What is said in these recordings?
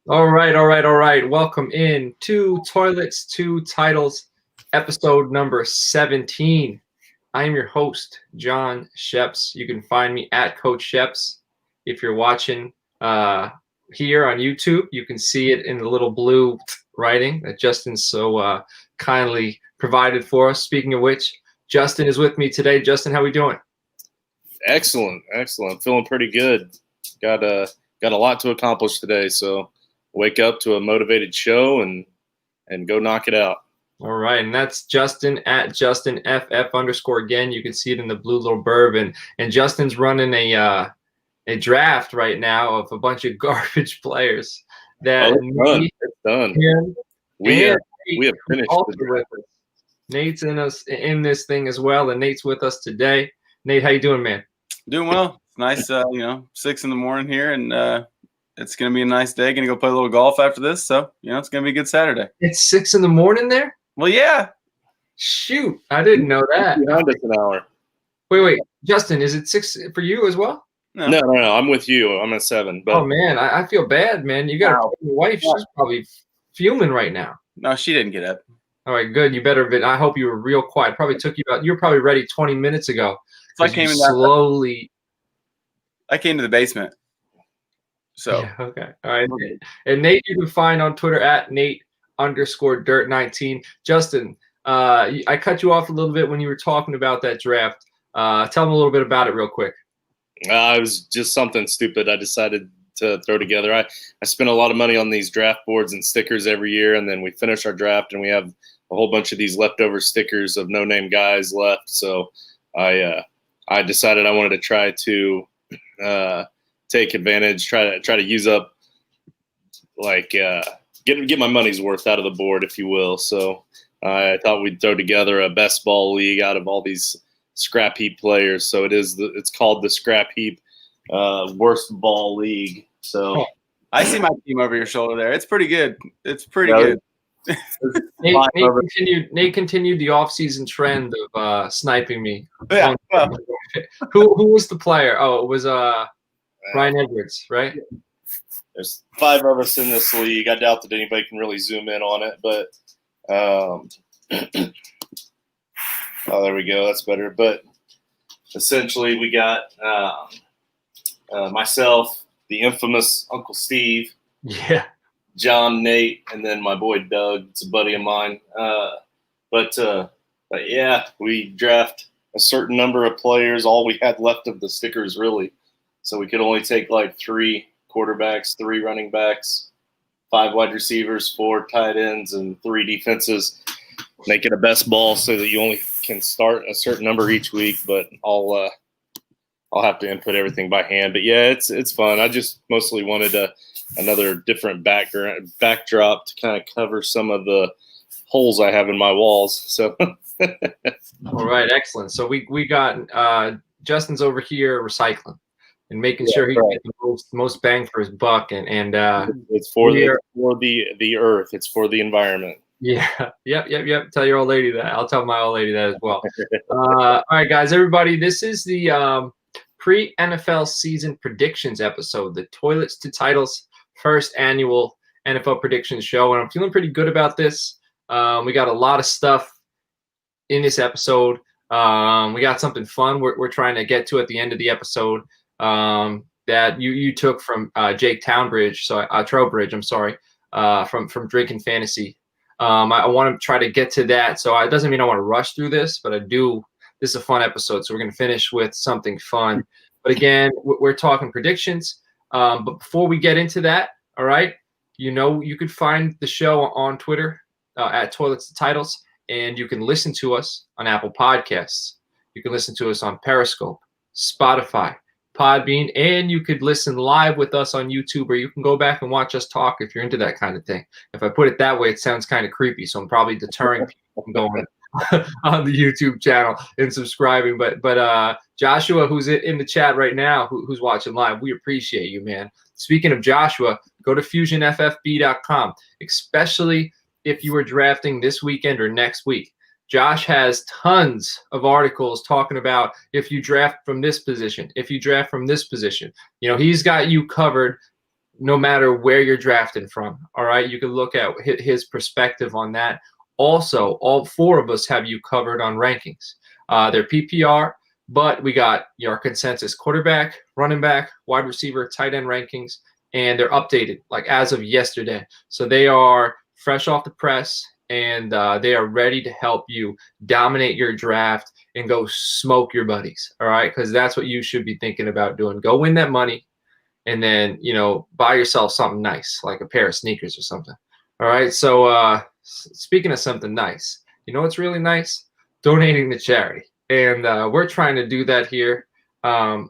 All right. Welcome in to Toilets, Two Titles, episode number 17. I am your host, John Scheps. You can find me at Coach Scheps. If you're watching here on YouTube, you can see it in the little blue writing that Justin so kindly provided for us. Speaking of which, Justin is with me today. Justin, how we doing? Excellent. Feeling pretty good. Got a lot to accomplish today, so wake up to a motivated show and go knock it out. All right, and that's Justin at JustinFF_ again. You can see it in the blue little burb, and Justin's running a draft right now of a bunch of garbage players. That it's done. We have finished the draft. Nate's in this thing as well, and Nate's with us today. Nate, how you doing, man? Doing well. It's nice, 6 a.m. here, and it's going to be a nice day. Going to go play a little golf after this. So, it's going to be a good Saturday. It's 6 a.m. there? Well, yeah. Shoot. I didn't know that. Behind us an hour. Wait. Justin, is it 6 for you as well? No. I'm with you. I'm at 7. But... Oh, man. I feel bad, man. You got your wife. She's probably fuming right now. No, she didn't get up. All right, good. You better. I hope you were real quiet. Probably took you about. You were probably ready 20 minutes ago. So I came in slowly. I came to the basement. So yeah, okay. All right. And Nate, you can find on Twitter at Nate_Dirt19. Justin, I cut you off a little bit when you were talking about that draft. Tell them a little bit about it real quick. It was just something stupid I decided to throw together. I spend a lot of money on these draft boards and stickers every year, and then we finish our draft and we have a whole bunch of these leftover stickers of no-name guys left. So I decided I wanted to try to take advantage, try to use up, get my money's worth out of the board, if you will. So I thought we'd throw together a best ball league out of all these scrap heap players. So it's called the Scrap Heap Worst Ball League. So I see my team over your shoulder there. It's pretty good. It's pretty good. Nate continued the off-season trend of sniping me. Yeah. Well. Who was the player? Oh, it was Ryan Edwards, right? There's 5 of us in this league. I doubt that anybody can really zoom in on it, but oh, there we go. That's better. But essentially, we got myself, the infamous Uncle Steve. Yeah. John, Nate, and then my boy Doug. It's a buddy of mine. But yeah, we draft a certain number of players. All we had left of the stickers, really. So we could only take 3 quarterbacks, 3 running backs, 5 wide receivers, 4 tight ends, and 3 defenses. Make it a best ball so that you only can start a certain number each week. But I'll have to input everything by hand. But yeah, it's fun. I just mostly wanted another different backdrop to kind of cover some of the holes I have in my walls. So all right, excellent. So we got Justin's over here recycling and making sure he gets the most bang for his buck, and it's for the earth. It's for the environment. Yeah. Yep. Tell your old lady that. I'll tell my old lady that as well. All right, guys, everybody. This is the pre-NFL season predictions episode, the Toilets to Titles first annual NFL predictions show, and I'm feeling pretty good about this. We got a lot of stuff in this episode. We got something fun we're trying to get to at the end of the episode that you took from Jake Trowbridge, I'm sorry, from Drinking Fantasy. I want to try to get to that, so it doesn't mean I want to rush through this, but I do. This is a fun episode, so we're going to finish with something fun. But again, we're talking predictions. But before we get into that, all right, you could find the show on Twitter at Toilets to Titles, and you can listen to us on Apple Podcasts. You can listen to us on Periscope, Spotify, Podbean, and you could listen live with us on YouTube, or you can go back and watch us talk if you're into that kind of thing. If I put it that way, it sounds kind of creepy, so I'm probably deterring people from going on the YouTube channel and subscribing. But Joshua, who's in the chat right now, who's watching live, we appreciate you, man. Speaking of Joshua, go to fusionffb.com, especially if you were drafting this weekend or next week. Josh has tons of articles talking about if you draft from this position, if you draft from this position. He's got you covered no matter where you're drafting from. All right, you can look at his perspective on that. Also, all four of us have you covered on rankings. They're PPR, but we got your consensus quarterback, running back, wide receiver, tight end rankings, and they're updated like as of yesterday. So they are fresh off the press, and they are ready to help you dominate your draft and go smoke your buddies. All right, because that's what you should be thinking about doing. Go win that money, and then buy yourself something nice like a pair of sneakers or something. All right. So speaking of something nice, you know what's really nice? Donating to charity, and we're trying to do that here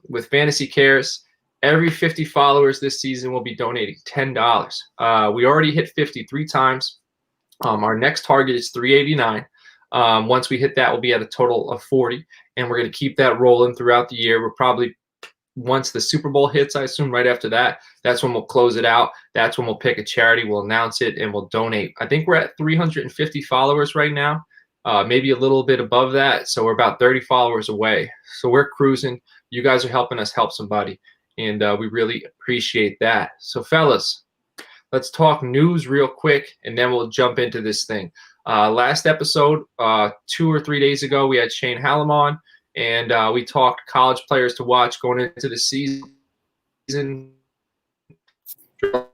with Fantasy Cares. Every 50 followers this season will be donating $10. We already hit 53 times. Our next target is 389. Once we hit that, we'll be at a total of 40, and we're going to keep that rolling throughout the year. We're probably, once the Super Bowl hits, I assume right after that, that's when we'll close it out. That's when we'll pick a charity, we'll announce it, and we'll donate. I think we're at 350 followers right now, maybe a little bit above that. So we're about 30 followers away. So we're cruising. You guys are helping us help somebody, and we really appreciate that. So fellas, let's talk news real quick, and then we'll jump into this thing. Last episode, 2 or 3 days ago, we had Shane Hallam on, and we talked college players to watch going into the season. To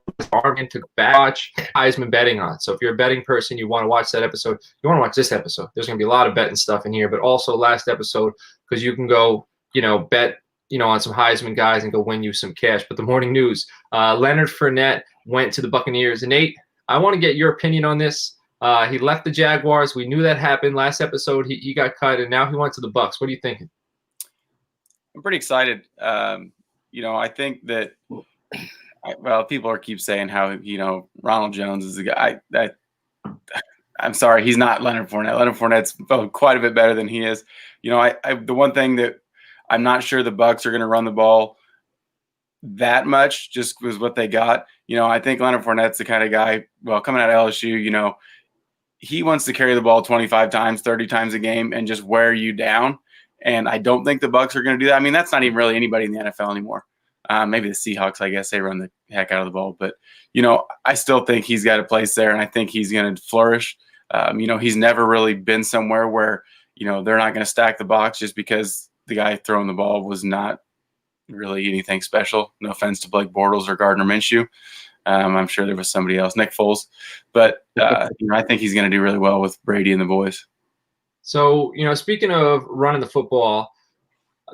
watch Heisman betting on. So if you're a betting person, you want to watch that episode, you want to watch this episode. There's going to be a lot of betting stuff in here, but also last episode, because you can go, bet, on some Heisman guys and go win you some cash. But the morning news, Leonard Fournette went to the Buccaneers. And Nate, I want to get your opinion on this. He left the Jaguars. We knew that happened last episode. He got cut, and now he went to the Bucs. What are you thinking? I'm pretty excited. I think that people keep saying how Ronald Jones is a guy. I'm sorry, he's not Leonard Fournette. Leonard Fournette's quite a bit better than he is. The one thing that I'm not sure the Bucs are going to run the ball that much, just was what they got. I think Leonard Fournette's the kind of guy. Well, coming out of LSU, he wants to carry the ball 25 times, 30 times a game, and just wear you down. And I don't think the Bucs are going to do that. I mean, that's not even really anybody in the NFL anymore. Maybe the Seahawks, I guess they run the heck out of the ball. But, I still think he's got a place there, and I think he's going to flourish. He's never really been somewhere where, they're not going to stack the box just because the guy throwing the ball was not really anything special. No offense to Blake Bortles or Gardner Minshew. I'm sure there was somebody else, Nick Foles. But, I think he's going to do really well with Brady and the boys. So, speaking of running the football,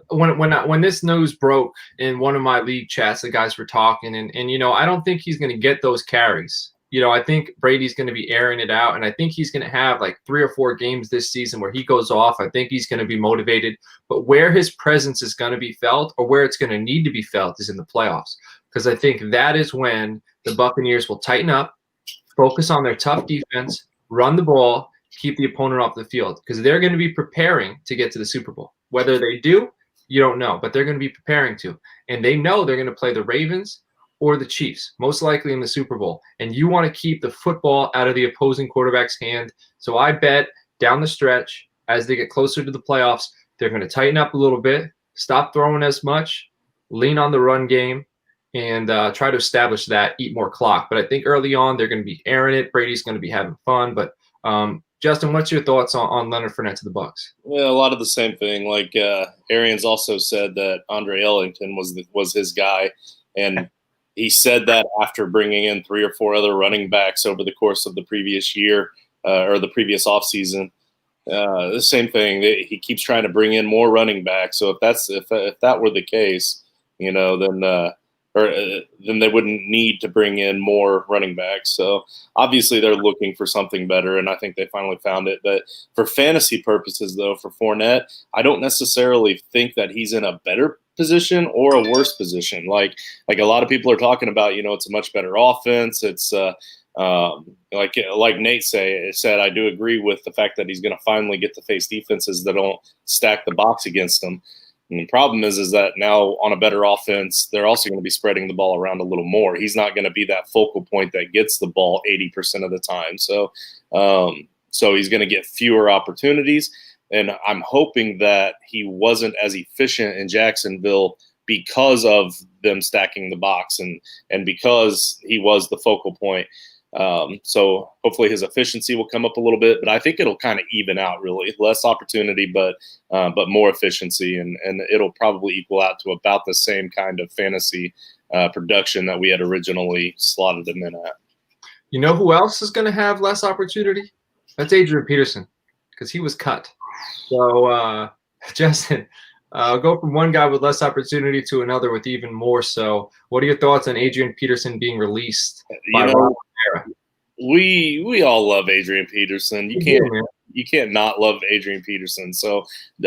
when this news broke in one of my league chats, the guys were talking, and I don't think he's going to get those carries. I think Brady's going to be airing it out, and I think he's going to have like 3 or 4 games this season where he goes off. I think he's going to be motivated, but where his presence is going to be felt, or where it's going to need to be felt, is in the playoffs, because I think that is when the Buccaneers will tighten up, focus on their tough defense, run the ball, keep the opponent off the field, because they're going to be preparing to get to the Super Bowl. Whether they do, you don't know, but they're going to be preparing to, and they know they're going to play the Ravens or the Chiefs, most likely in the Super Bowl. And you want to keep the football out of the opposing quarterback's hand. So I bet down the stretch, as they get closer to the playoffs, they're going to tighten up a little bit, stop throwing as much, lean on the run game, and try to establish that, eat more clock. But I think early on, they're going to be airing it. Brady's going to be having fun. But Justin, what's your thoughts on Leonard Fournette to the Bucs? Yeah, a lot of the same thing. Like Arians also said that Andre Ellington was his guy, and he said that after bringing in 3 or 4 other running backs over the course of the previous year or the previous offseason. The same thing. He keeps trying to bring in more running backs. So if that were the case, then they wouldn't need to bring in more running backs. So obviously they're looking for something better, and I think they finally found it. But for fantasy purposes, though, for Fournette, I don't necessarily think that he's in a better position or a worse position. Like a lot of people are talking about, it's a much better offense. It's like Nate said, I do agree with the fact that he's going to finally get to face defenses that don't stack the box against him. And the problem is that now on a better offense, they're also going to be spreading the ball around a little more. He's not going to be that focal point that gets the ball 80% of the time. So he's going to get fewer opportunities. And I'm hoping that he wasn't as efficient in Jacksonville because of them stacking the box and because he was the focal point. So hopefully his efficiency will come up a little bit, but I think it'll kind of even out, really. Less opportunity, but more efficiency, and it'll probably equal out to about the same kind of fantasy production that we had originally slotted him in at. You know who else is going to have less opportunity? That's Adrian Peterson, because he was cut. So, Justin, go from one guy with less opportunity to another with even more. So, what are your thoughts on Adrian Peterson being released by Ron Rivera? We all love Adrian Peterson. You can't not love Adrian Peterson. So,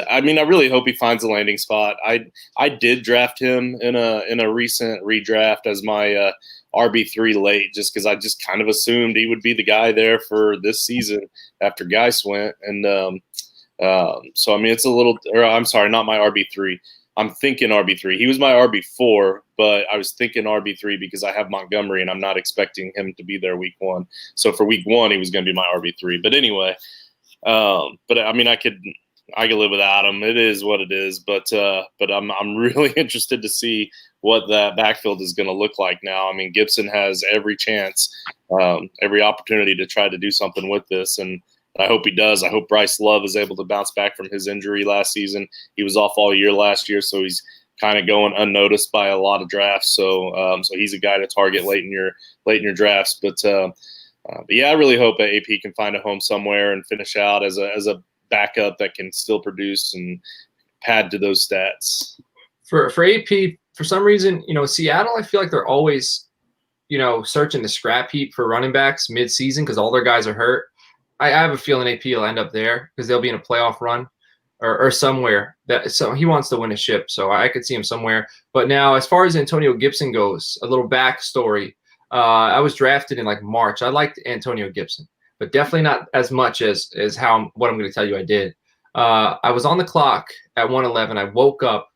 I mean, I really hope he finds a landing spot. I did draft him in a recent redraft as my RB3 late, just because I just kind of assumed he would be the guy there for this season after Geis went. And so, I mean, it's a little – or I'm sorry, not my RB3. I'm thinking RB3. He was my RB4, but I was thinking RB3 because I have Montgomery, and I'm not expecting him to be there week 1. So for week 1, he was going to be my RB3. But anyway – but I mean, I could live without him. It is what it is. But I'm really interested to see what that backfield is going to look like now. I mean, Gibson has every chance, every opportunity to try to do something with this, and I hope he does. I hope Bryce Love is able to bounce back from his injury last season. He was off all year last year, so he's kind of going unnoticed by a lot of drafts. So he's a guy to target late in your drafts. But yeah, I really hope that AP can find a home somewhere and finish out as a backup that can still produce and pad to those stats. For AP, for some reason, Seattle, I feel like they're always, searching the scrap heap for running backs mid-season because all their guys are hurt. I have a feeling AP will end up there because they'll be in a playoff run or somewhere. So he wants to win a ship, so I could see him somewhere. But now, as far as Antonio Gibson goes, a little backstory. I was drafted in like March. I liked Antonio Gibson, but definitely not as much as what I'm going to tell you I did. I was on the clock at 1:11. I woke up,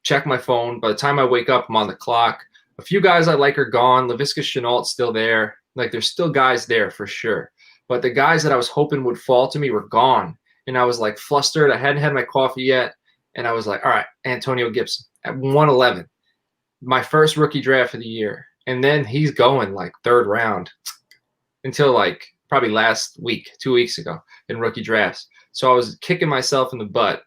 checked my phone. By the time I wake up, I'm on the clock. A few guys I like are gone. Laviska Shenault's still there. Like, there's still guys there for sure. But the guys that I was hoping would fall to me were gone. And I was like flustered. I hadn't had my coffee yet. And I was like, all right, Antonio Gibson at 1:11. My first rookie draft of the year. And then he's going like third round until like probably last week, 2 weeks ago in rookie drafts. So I was kicking myself in the butt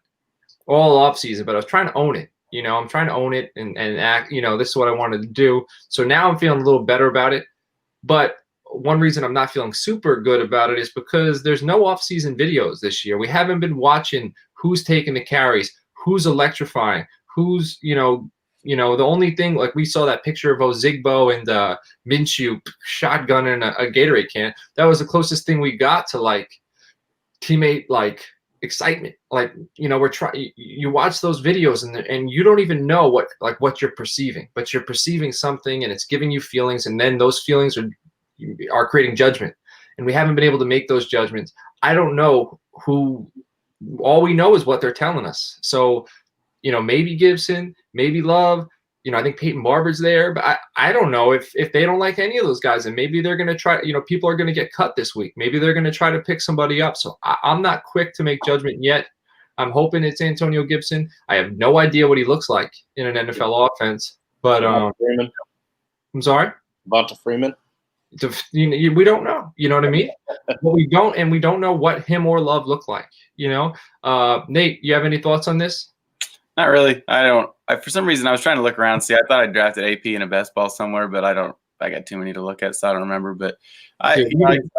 all off season, but I was trying to own it. I'm trying to own it and act, this is what I wanted to do. So now I'm feeling a little better about it. But one reason I'm not feeling super good about it is because there's no off-season videos this year. We haven't been watching who's taking the carries, who's electrifying, who's, the only thing, like we saw that picture of Ozigbo and Minshew shotgunning a Gatorade can. That was the closest thing we got to like teammate like excitement. Like, you watch those videos and you don't even know what you're perceiving, but you're perceiving something and it's giving you feelings, and then those feelings are creating judgment. And we haven't been able to make those judgments. I don't know who. All we know is what they're telling us. So, maybe Gibson, maybe Love. I think Peyton Barber's there, but I don't know if they don't like any of those guys, and maybe they're going to try. People are going to get cut this week. Maybe they're going to try to pick somebody up. So I'm not quick to make judgment yet. I'm hoping it's Antonio Gibson. I have no idea what he looks like in an NFL offense, but Freeman. I'm sorry, Devonta Freeman. We don't know. You know what I mean? But we don't know what him or Love look like. Nate, you have any thoughts on this? Not really. I don't. For some reason, I was trying to look around. See, I thought I drafted AP in a best ball somewhere, but I got too many to look at, so I don't remember. But I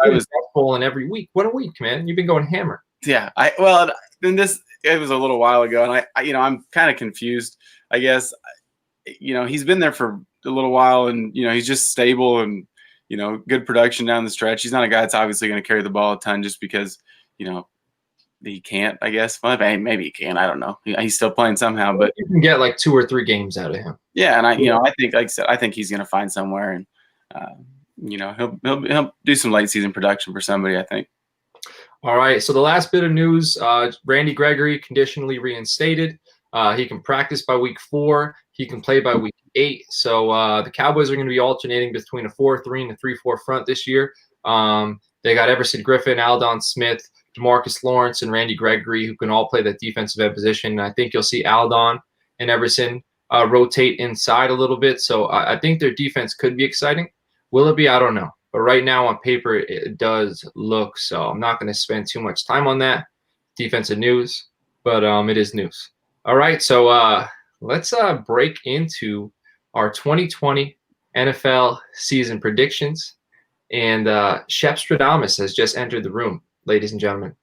was balling every week. What a week, man! You've been going hammer. Yeah. It was a little while ago, and I'm kind of confused. I guess, he's been there for a little while, and he's just stable and good production down the stretch. He's not a guy that's obviously going to carry the ball a ton just because he can't, I guess. Well, maybe he can. I don't know. He's still playing somehow, but you can get like 2 or 3 games out of him. Yeah, and I think, like I said, I think he's going to find somewhere, and he'll do some late season production for somebody, I think. All right. So the last bit of news: Randy Gregory conditionally reinstated. He can practice by week 4. He can play by week 8. So the Cowboys are going to be alternating between a 4-3 and a 3-4 front this year. They got Everson Griffin, Aldon Smith, DeMarcus Lawrence, and Randy Gregory, who can all play that defensive end position. And I think you'll see Aldon and Everson rotate inside a little bit. So I think their defense could be exciting. Will it be? I don't know. But right now on paper, it does look so. I'm not going to spend too much time on that defensive news, but it is news. All right, so let's break into our 2020 NFL season predictions. And Scheppstradamas has just entered the room, ladies and gentlemen.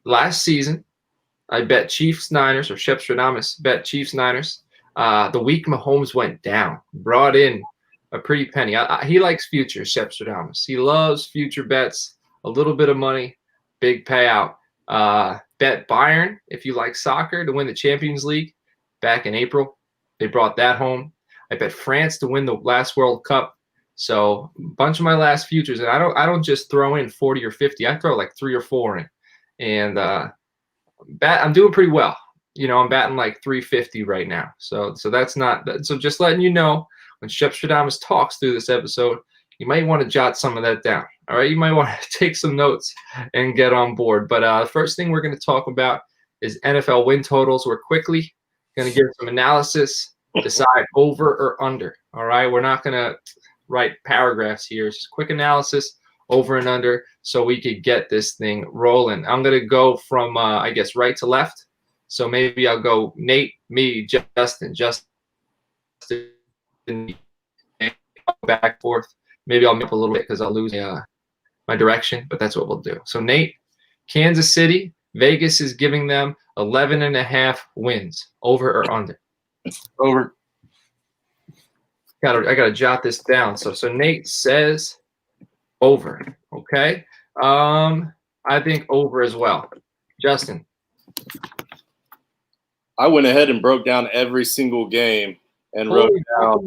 Last season, I bet Chiefs-Niners, or Scheppstradamas bet Chiefs-Niners. The week Mahomes went down, brought in a pretty penny. He likes future, Scheppstradamas. He loves future bets, a little bit of money, big payout. Bet Bayern, if you like soccer, to win the Champions League back in April. They brought that home. I bet France to win the last World Cup. So a bunch of my last futures, and I don't just throw in 40 or 50. I throw like 3 or 4 in, and I'm doing pretty well. I'm batting like 350 right now. So that's not. So just letting you know, when Scheppstradamas talks through this episode, you might want to jot some of that down. All right, you might want to take some notes and get on board. But the first thing we're going to talk about is NFL win totals. We're quickly going to give some analysis, decide over or under. All right, we're not going to write paragraphs here. It's just quick analysis, over and under, so we could get this thing rolling. I'm going to go from, I guess, right to left. So maybe I'll go Nate, me, Justin, back and forth. Maybe I'll mip a little bit because I'll lose my direction, but that's what we'll do. So Nate, Kansas City, Vegas is giving them 11.5 wins, over or under? Over. I gotta jot this down. So Nate says over. Okay. I think over as well. Justin. I went ahead and broke down every single game and wrote down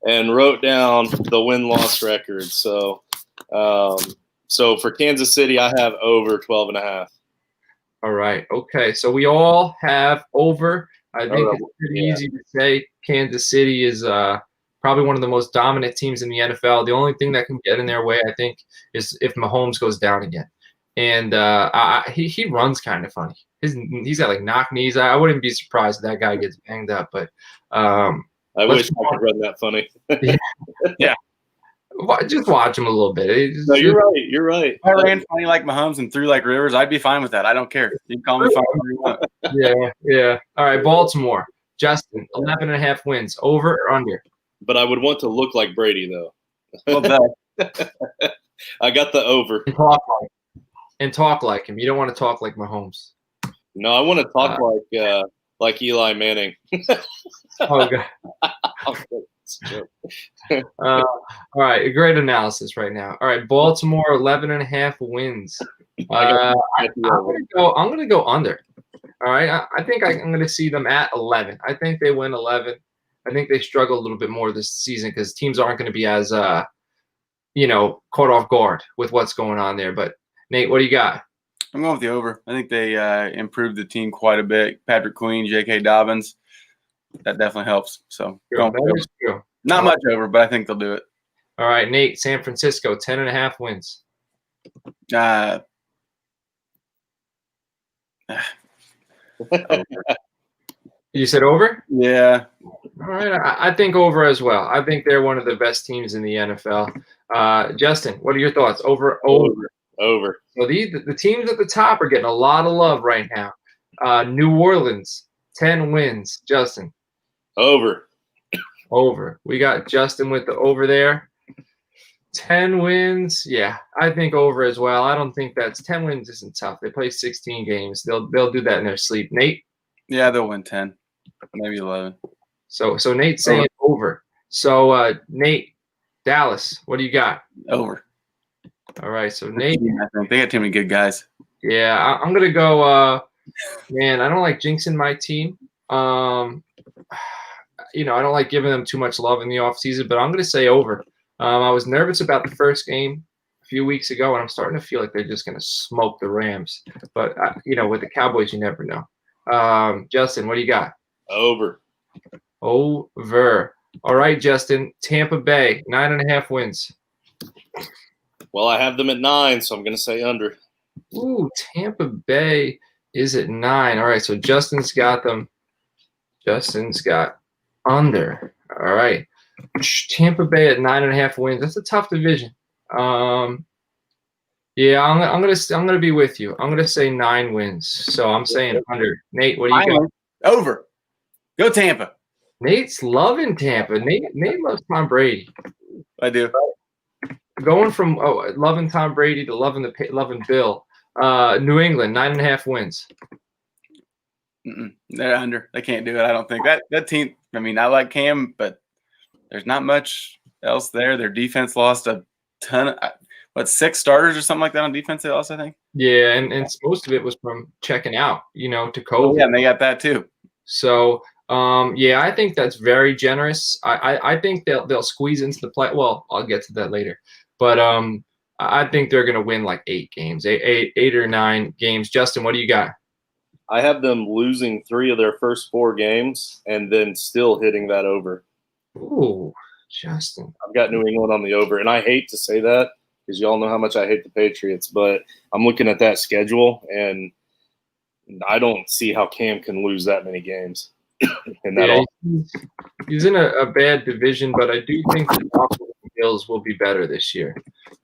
the win-loss record. So for Kansas City, I have over 12.5. All right. Okay. So we all have over. I think it's pretty easy to say Kansas City is probably one of the most dominant teams in the NFL. The only thing that can get in their way, I think, is if Mahomes goes down again. And he runs kind of funny. He's got like knock knees. I wouldn't be surprised if that guy gets banged up. But I wish I could run that funny. Yeah. Just watch him a little bit. No, you're right. You're right. If I ran funny like Mahomes and threw like Rivers, I'd be fine with that. I don't care. You can call me fine whatever you want. Yeah. All right, Baltimore. Justin, 11.5 wins, over or under? But I would want to look like Brady, though. Well, I got the over. And talk like him. You don't want to talk like Mahomes. No, I want to talk like Eli Manning. Oh, God. All right, a great analysis right now. All right, Baltimore 11.5 wins. I'm gonna go under. All right, I think I'm gonna see them at 11. I think they win 11. I think they struggle a little bit more this season because teams aren't going to be as caught off guard with what's going on there. But Nate, what do you got? I'm going with the over. I think they improved the team quite a bit. Patrick Queen, J.K. Dobbins, that definitely helps. So not much over, but I think they'll do it. All right, Nate, San Francisco, 10.5 wins. You said over? Yeah. All right, I think over as well. I think they're one of the best teams in the NFL. Justin, what are your thoughts? Over. So the teams at the top are getting a lot of love right now. New Orleans, 10 wins. Justin. Over. We got Justin with the over there. 10 wins. Yeah, I think over as well. I don't think 10 wins isn't tough. They play 16 games. They'll do that in their sleep. Nate? Yeah, they'll win 10, maybe 11. So Nate's saying over. So Nate, Dallas, what do you got? Over. All right, so Nate. I think they got too many good guys. Yeah, I'm gonna go. Man, I don't like jinxing my team. I don't like giving them too much love in the offseason, but I'm gonna say over. I was nervous about the first game a few weeks ago, and I'm starting to feel like they're just gonna smoke the Rams. But with the Cowboys, you never know. Justin, what do you got? Over. All right, Justin. Tampa Bay, 9.5 wins. Well, I have them at 9, so I'm going to say under. Ooh, Tampa Bay is at 9. All right, so Justin's got them Justin's got under. All right. Tampa Bay at 9.5 wins. That's a tough division. Yeah, I'm gonna be with you. I'm gonna say 9 wins. So I'm saying under. Nate, what do you got? Over. Go Tampa. Nate's loving Tampa. Nate loves Tom Brady. I do. Going from loving Tom Brady to loving Bill. New England 9.5 wins. They're under. They can't do it. I don't think that team. I mean, I like Cam, but there's not much else there. Their defense lost a ton of 6 starters or something like that on defense. They lost, I think. Yeah, and most of it was from checking out, to COVID. Oh, yeah, and they got that too. So, yeah, I think that's very generous. I think they'll squeeze into the play. Well, I'll get to that later, but I think they're gonna win like 8 games, eight or 9 games. Justin, what do you got? I have them losing 3 of their first 4 games and then still hitting that over. Ooh, Justin. I've got New England on the over, and I hate to say that because you all know how much I hate the Patriots, but I'm looking at that schedule, and I don't see how Cam can lose that many games. He's in a bad division, but I do think the Bills will be better this year.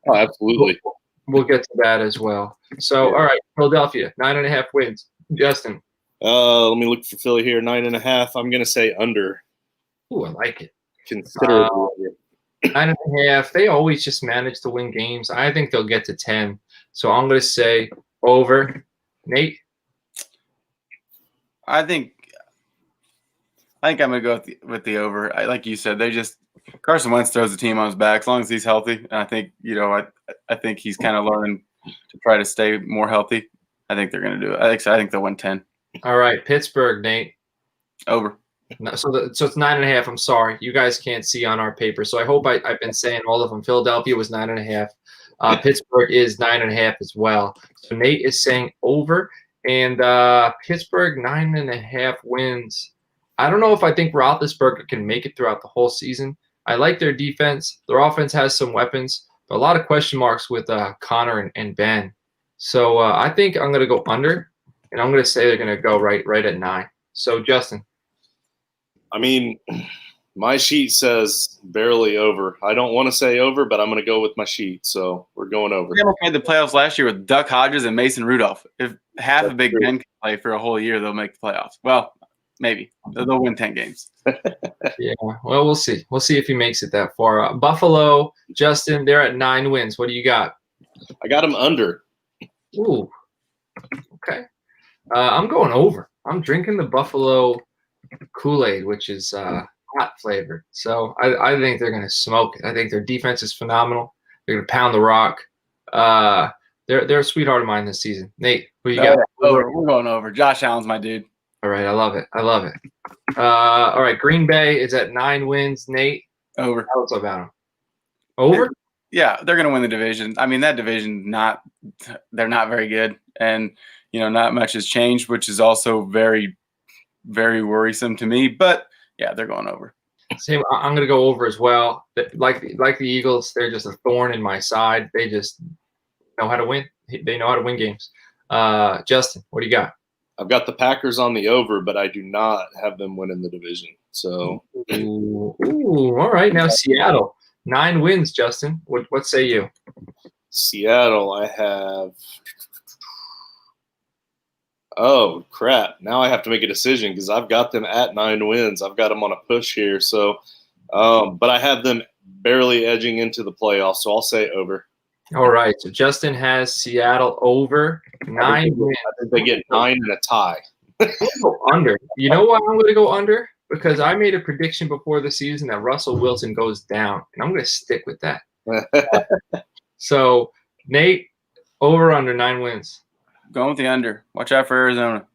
Oh, absolutely. We'll get to that as well. So, all right, Philadelphia, 9.5 wins. Justin. Let me look for Philly here. 9.5. I'm going to say under. Ooh, I like it. Considerably under. 9.5. They always just manage to win games. I think they'll get to 10. So I'm going to say over. Nate? I think I'm going to go with the over. Like you said, Carson Wentz throws the team on his back as long as he's healthy. And I think, I think he's kind of learning to try to stay more healthy. I think they're going to do it. I think they'll win 10. All right, Pittsburgh, Nate. Over. No, so it's 9.5. I'm sorry, you guys can't see on our paper. So I hope I've been saying all of them. Philadelphia was 9.5. Pittsburgh is 9.5 as well. So Nate is saying over, and Pittsburgh 9.5 wins. I don't know if I think Roethlisberger can make it throughout the whole season. I like their defense. Their offense has some weapons, but a lot of question marks with Connor and Ben. So I think I'm going to go under, and I'm going to say they're going to go right at 9. So, Justin. I mean, my sheet says barely over. I don't want to say over, but I'm going to go with my sheet. So we're going over. They made the playoffs last year with Duck Hodges and Mason Rudolph. If half of Big Ben can play for a whole year, they'll make the playoffs. Well, maybe. They'll win 10 games. Yeah, well, we'll see. We'll see if he makes it that far. Buffalo, Justin, they're at 9 wins. What do you got? I got them under. Ooh, okay. I'm going over. I'm drinking the Buffalo Kool-Aid, which is hot flavored. So I think they're going to smoke it. I think their defense is phenomenal. They're going to pound the rock. They're a sweetheart of mine this season. Nate, who you got? Over. We're going over. Josh Allen's my dude. All right, I love it. All right, Green Bay is at 9 wins. Nate, over. Tell us about them. Over? Yeah, they're going to win the division. I mean, that division they're not very good, and not much has changed, which is also very, very worrisome to me. But yeah, they're going over. Same. I'm going to go over as well. Like the Eagles, they're just a thorn in my side. They just know how to win. They know how to win games. Justin, what do you got? I've got the Packers on the over, but I do not have them winning the division. So, ooh, all right. Now Seattle, 9 wins. Justin, what say you? Seattle, I have. Oh crap! Now I have to make a decision because I've got them at 9 wins. I've got them on a push here. So, but I have them barely edging into the playoffs. So I'll say over. All right. So Justin has Seattle over 9 wins. I think they get 9 and a tie. Go under. You know why I'm going to go under? Because I made a prediction before the season that Russell Wilson goes down, and I'm going to stick with that. So, Nate, over under 9 wins. Going with the under. Watch out for Arizona.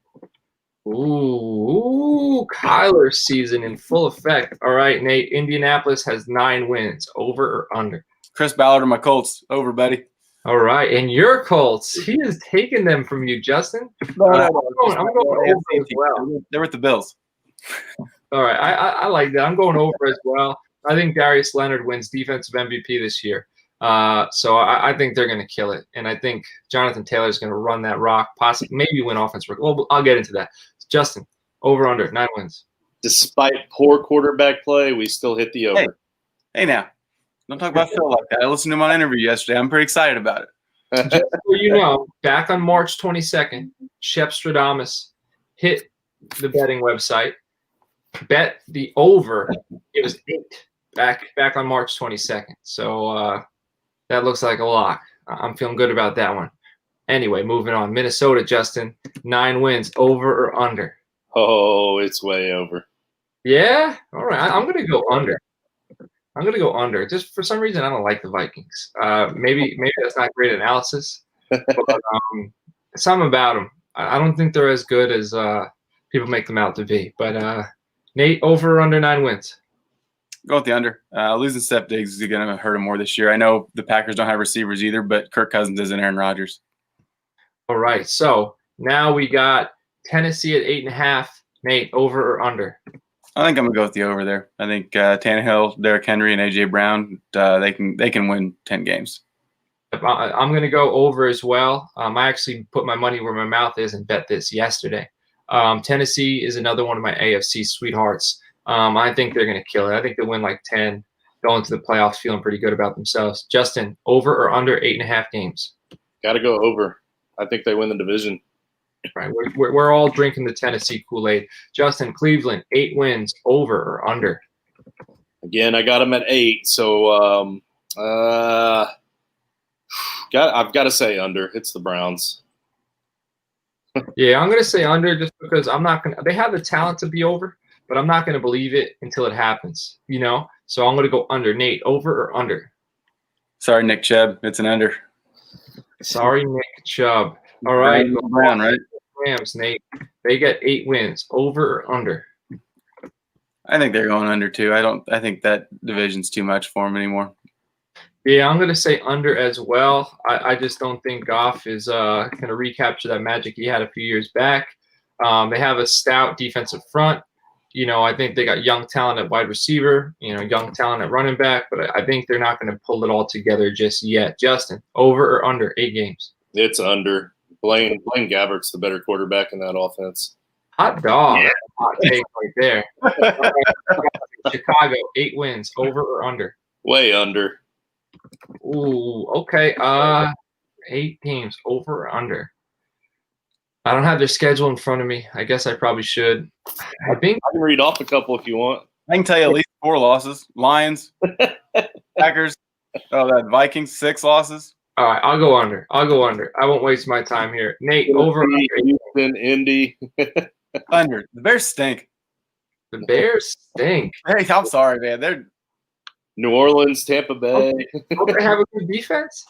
Ooh, Kyler season in full effect. All right, Nate, Indianapolis has 9 wins. Over or under? Chris Ballard and my Colts. Over, buddy. All right, and your Colts. He has taken them from you, Justin. No, I'm going over as well. They're with the Bills. All right, I like that. I'm going over as well. I think Darius Leonard wins Defensive MVP this year. So I think they're going to kill it. And I think Jonathan Taylor is going to run that rock, possibly maybe win offense. Well, I'll get into that. Justin, over under 9 wins. despite poor quarterback play, we still hit the over. Hey now, don't talk about Phil like that. I listened to my interview yesterday. I'm pretty excited about it. Just so you know, back on March 22nd, Scheppstradamas hit the betting website, bet the over. It was 8 back on March 22nd. So that looks like a lock. I'm feeling good about that one. Anyway, moving on. Minnesota, Justin, 9 wins, over or under? Oh, it's way over. Yeah? All right. I'm going to go under. I'm going to go under. Just for some reason, I don't like the Vikings. Maybe that's not great analysis, but something about them. I don't think they're as good as people make them out to be. But Nate, over or under 9 wins? Go with the under. Losing Steph Diggs is going to hurt him more this year. I know the Packers don't have receivers either, but Kirk Cousins isn't Aaron Rodgers. All right. So now we got Tennessee at 8.5. Nate, over or under? I think I'm going to go with the over there. I think Tannehill, Derrick Henry, and A.J. Brown, they can win 10 games. I'm going to go over as well. I actually put my money where my mouth is and bet this yesterday. Tennessee is another one of my AFC sweethearts. I think they're going to kill it. I think they'll win like 10, go into the playoffs feeling pretty good about themselves. Justin, over or under 8.5 games? Got to go over. I think they win the division. Right, we're all drinking the Tennessee Kool-Aid. Justin, Cleveland, 8 wins, over or under? Again, I got them at 8, so I've got to say under. It's the Browns. Yeah, I'm going to say under just because I'm not going to – they have the talent to be over, but I'm not going to believe it until it happens, you know? So I'm going to go under. Nate, over or under? Sorry, Nick Chubb. It's an under. Sorry, Nick Chubb. All right. Brown, right? Rams, Nate. They get 8 wins. Over or under? I think they're going under too. I think that division's too much for them anymore. Yeah, I'm going to say under as well. I just don't think Goff is going to recapture that magic he had a few years back. They have a stout defensive front. You know, I think they got young talent at wide receiver, young talent at running back, but I think they're not going to pull it all together just yet. Justin, over or under 8 games? It's under. Blaine Gabbert's the better quarterback in that offense. Hot dog. Yeah. Hot take right there. Chicago, 8 wins. Over or under? Way under. Ooh, okay. 8 games. Over or under? I don't have their schedule in front of me. I guess I probably should. I can read off a couple if you want. I can tell you at least 4 losses. Lions, Packers, that Vikings, 6 losses. All right, I'll go under. I won't waste my time here. Nate, over or under? Houston, Indy. Under. The Bears stink. The Bears stink. Hey, I'm sorry, man. They're New Orleans, Tampa Bay. Don't they have a good defense?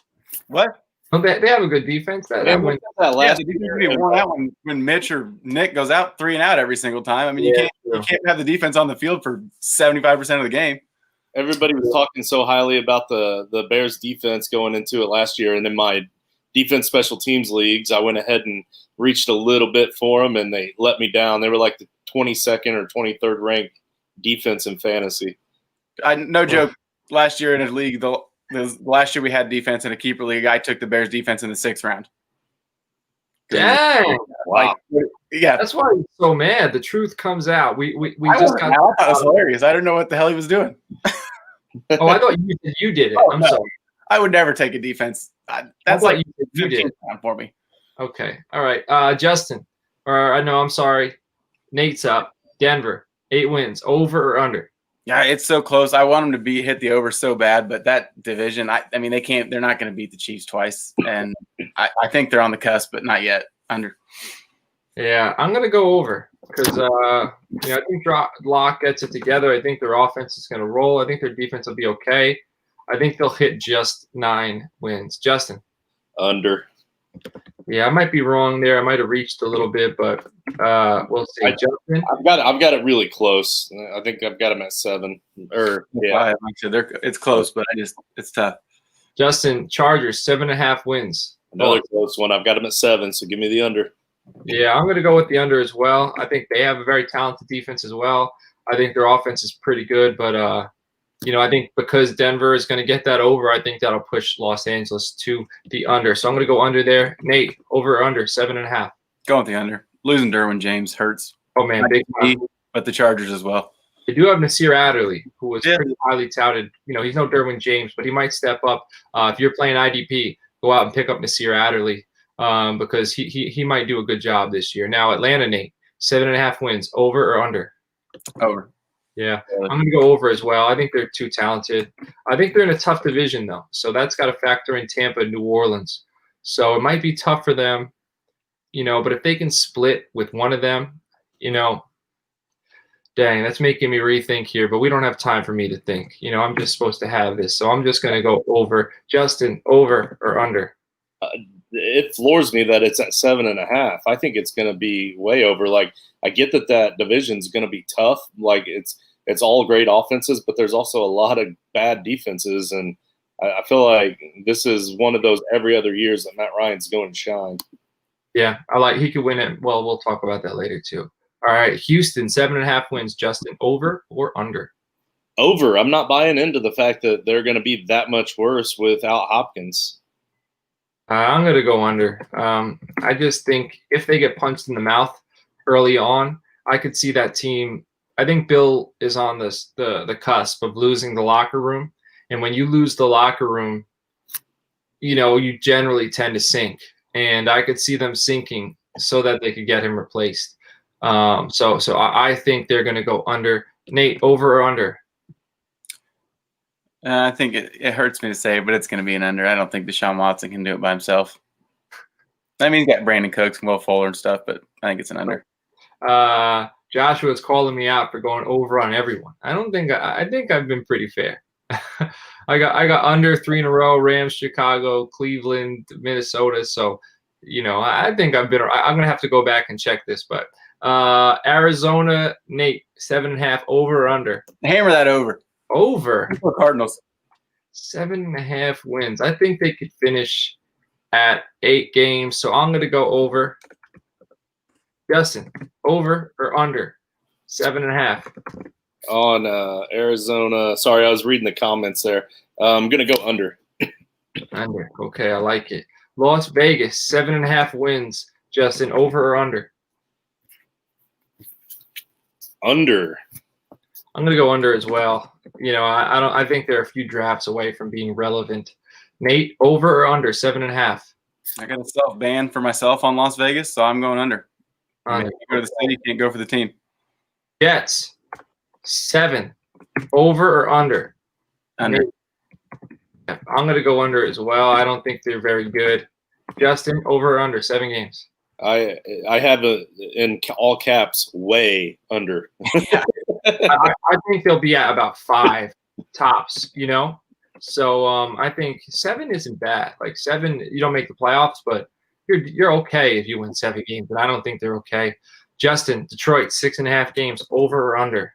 What? Don't they have a good defense. That wins. The defense will be worn out when Mitch or Nick goes out 3 and out every single time. I mean, you can't have the defense on the field for 75% of the game. Everybody was talking so highly about the Bears defense going into it last year, and in my defense special teams leagues, I went ahead and reached a little bit for them, and they let me down. They were like the 22nd or 23rd ranked defense in fantasy. No joke. Last year in a league, the last year we had defense in a keeper league. I took the Bears defense in the 6th round. Dang! Wow. Yeah, that's why he's so mad. The truth comes out. We just got. That was hilarious. I didn't know what the hell he was doing. Oh, I thought you did it. I'm sorry. I would never take a defense. That's like you did for me. Okay. All right. Justin, I'm sorry. Nate's up. Denver, 8 wins. Over or under? Yeah, it's so close. I want them to hit the over so bad, but that division, I mean, they can't. They're not going to beat the Chiefs twice, and I think they're on the cusp, but not yet. Under. Yeah, I'm going to go over because I think Locke gets it together. I think their offense is going to roll. I think their defense will be okay. I think they'll hit just 9 wins. Justin? Under. Yeah, I might be wrong there. I might have reached a little bit, but we'll see. Justin? I've got it really close. I think I've got them at 7. It's close, but it's tough. Justin, Chargers, 7.5 wins. Another close one. I've got them at 7, so give me the under. Yeah, I'm going to go with the under as well. I think they have a very talented defense as well. I think their offense is pretty good, but I think because Denver is going to get that over, I think that'll push Los Angeles to the under. So I'm going to go under there. Nate, over or under 7.5? Go with the under. Losing Derwin James hurts. Oh man, big but the Chargers as well. They do have Nasir Adderley, who was pretty highly touted. You know, he's no Derwin James, but he might step up. If you're playing IDP, go out and pick up Nasir Adderley because he might do a good job this year. Now, Atlanta, Nate, 7.5 wins, over or under? Over. Yeah, I'm going to go over as well. I think they're too talented. I think they're in a tough division, though. So that's got to factor in Tampa and New Orleans. So it might be tough for them, you know, but if they can split with one of them, you know, dang, that's making me rethink here, but we don't have time for me to think. You know, I'm just supposed to have this. So I'm just going to go over. Justin, over or under? It floors me that it's at 7.5. I think it's going to be way over. Like, I get that division's going to be tough. Like, it's all great offenses, but there's also a lot of bad defenses. And I feel like this is one of those every other years that Matt Ryan's going to shine. Yeah, he could win it. Well, we'll talk about that later too. All right, Houston, 7.5 wins. Justin, over or under? Over. I'm not buying into the fact that they're going to be that much worse without Hopkins. I'm going to go under. I just think if they get punched in the mouth early on, I could see that team. I think Bill is on the cusp of losing the locker room. And when you lose the locker room, you know, you generally tend to sink. And I could see them sinking so that they could get him replaced. So I think they're going to go under. Nate, over or under? I think it hurts me to say, but it's going to be an under. I don't think Deshaun Watson can do it by himself. I mean, he's got Brandon Cooks and Will Fuller and stuff, but I think it's an under. Joshua's calling me out for going over on everyone. I think I've been pretty fair. I got under 3 in a row: Rams, Chicago, Cleveland, Minnesota. So, you know, I think I'm going to have to go back and check this, but Arizona, Nate, 7.5, over or under? Hammer that over. Over. Cardinals. 7.5 wins. I think they could finish at 8 games. So I'm going to go over. Justin, over or under? 7.5. On Arizona. Sorry, I was reading the comments there. I'm going to go under. Under. Okay, I like it. Las Vegas, 7.5 wins. Justin, over or under? Under. I'm going to go under as well. You know, I think they're a few drafts away from being relevant. Nate, over or under? 7.5. I got a self-ban for myself on Las Vegas, so I'm going under. Under. You go to the city, can't go for the team. Jets, 7. Over or under? Under. I'm going to go under as well. I don't think they're very good. Justin, over or under? 7 games. I have in all caps, way under. I think they'll be at about 5 tops, you know? So I think 7 isn't bad. Like 7, you don't make the playoffs, but you're okay if you win 7 games, but I don't think they're okay. Justin, Detroit, 6.5 games, over or under?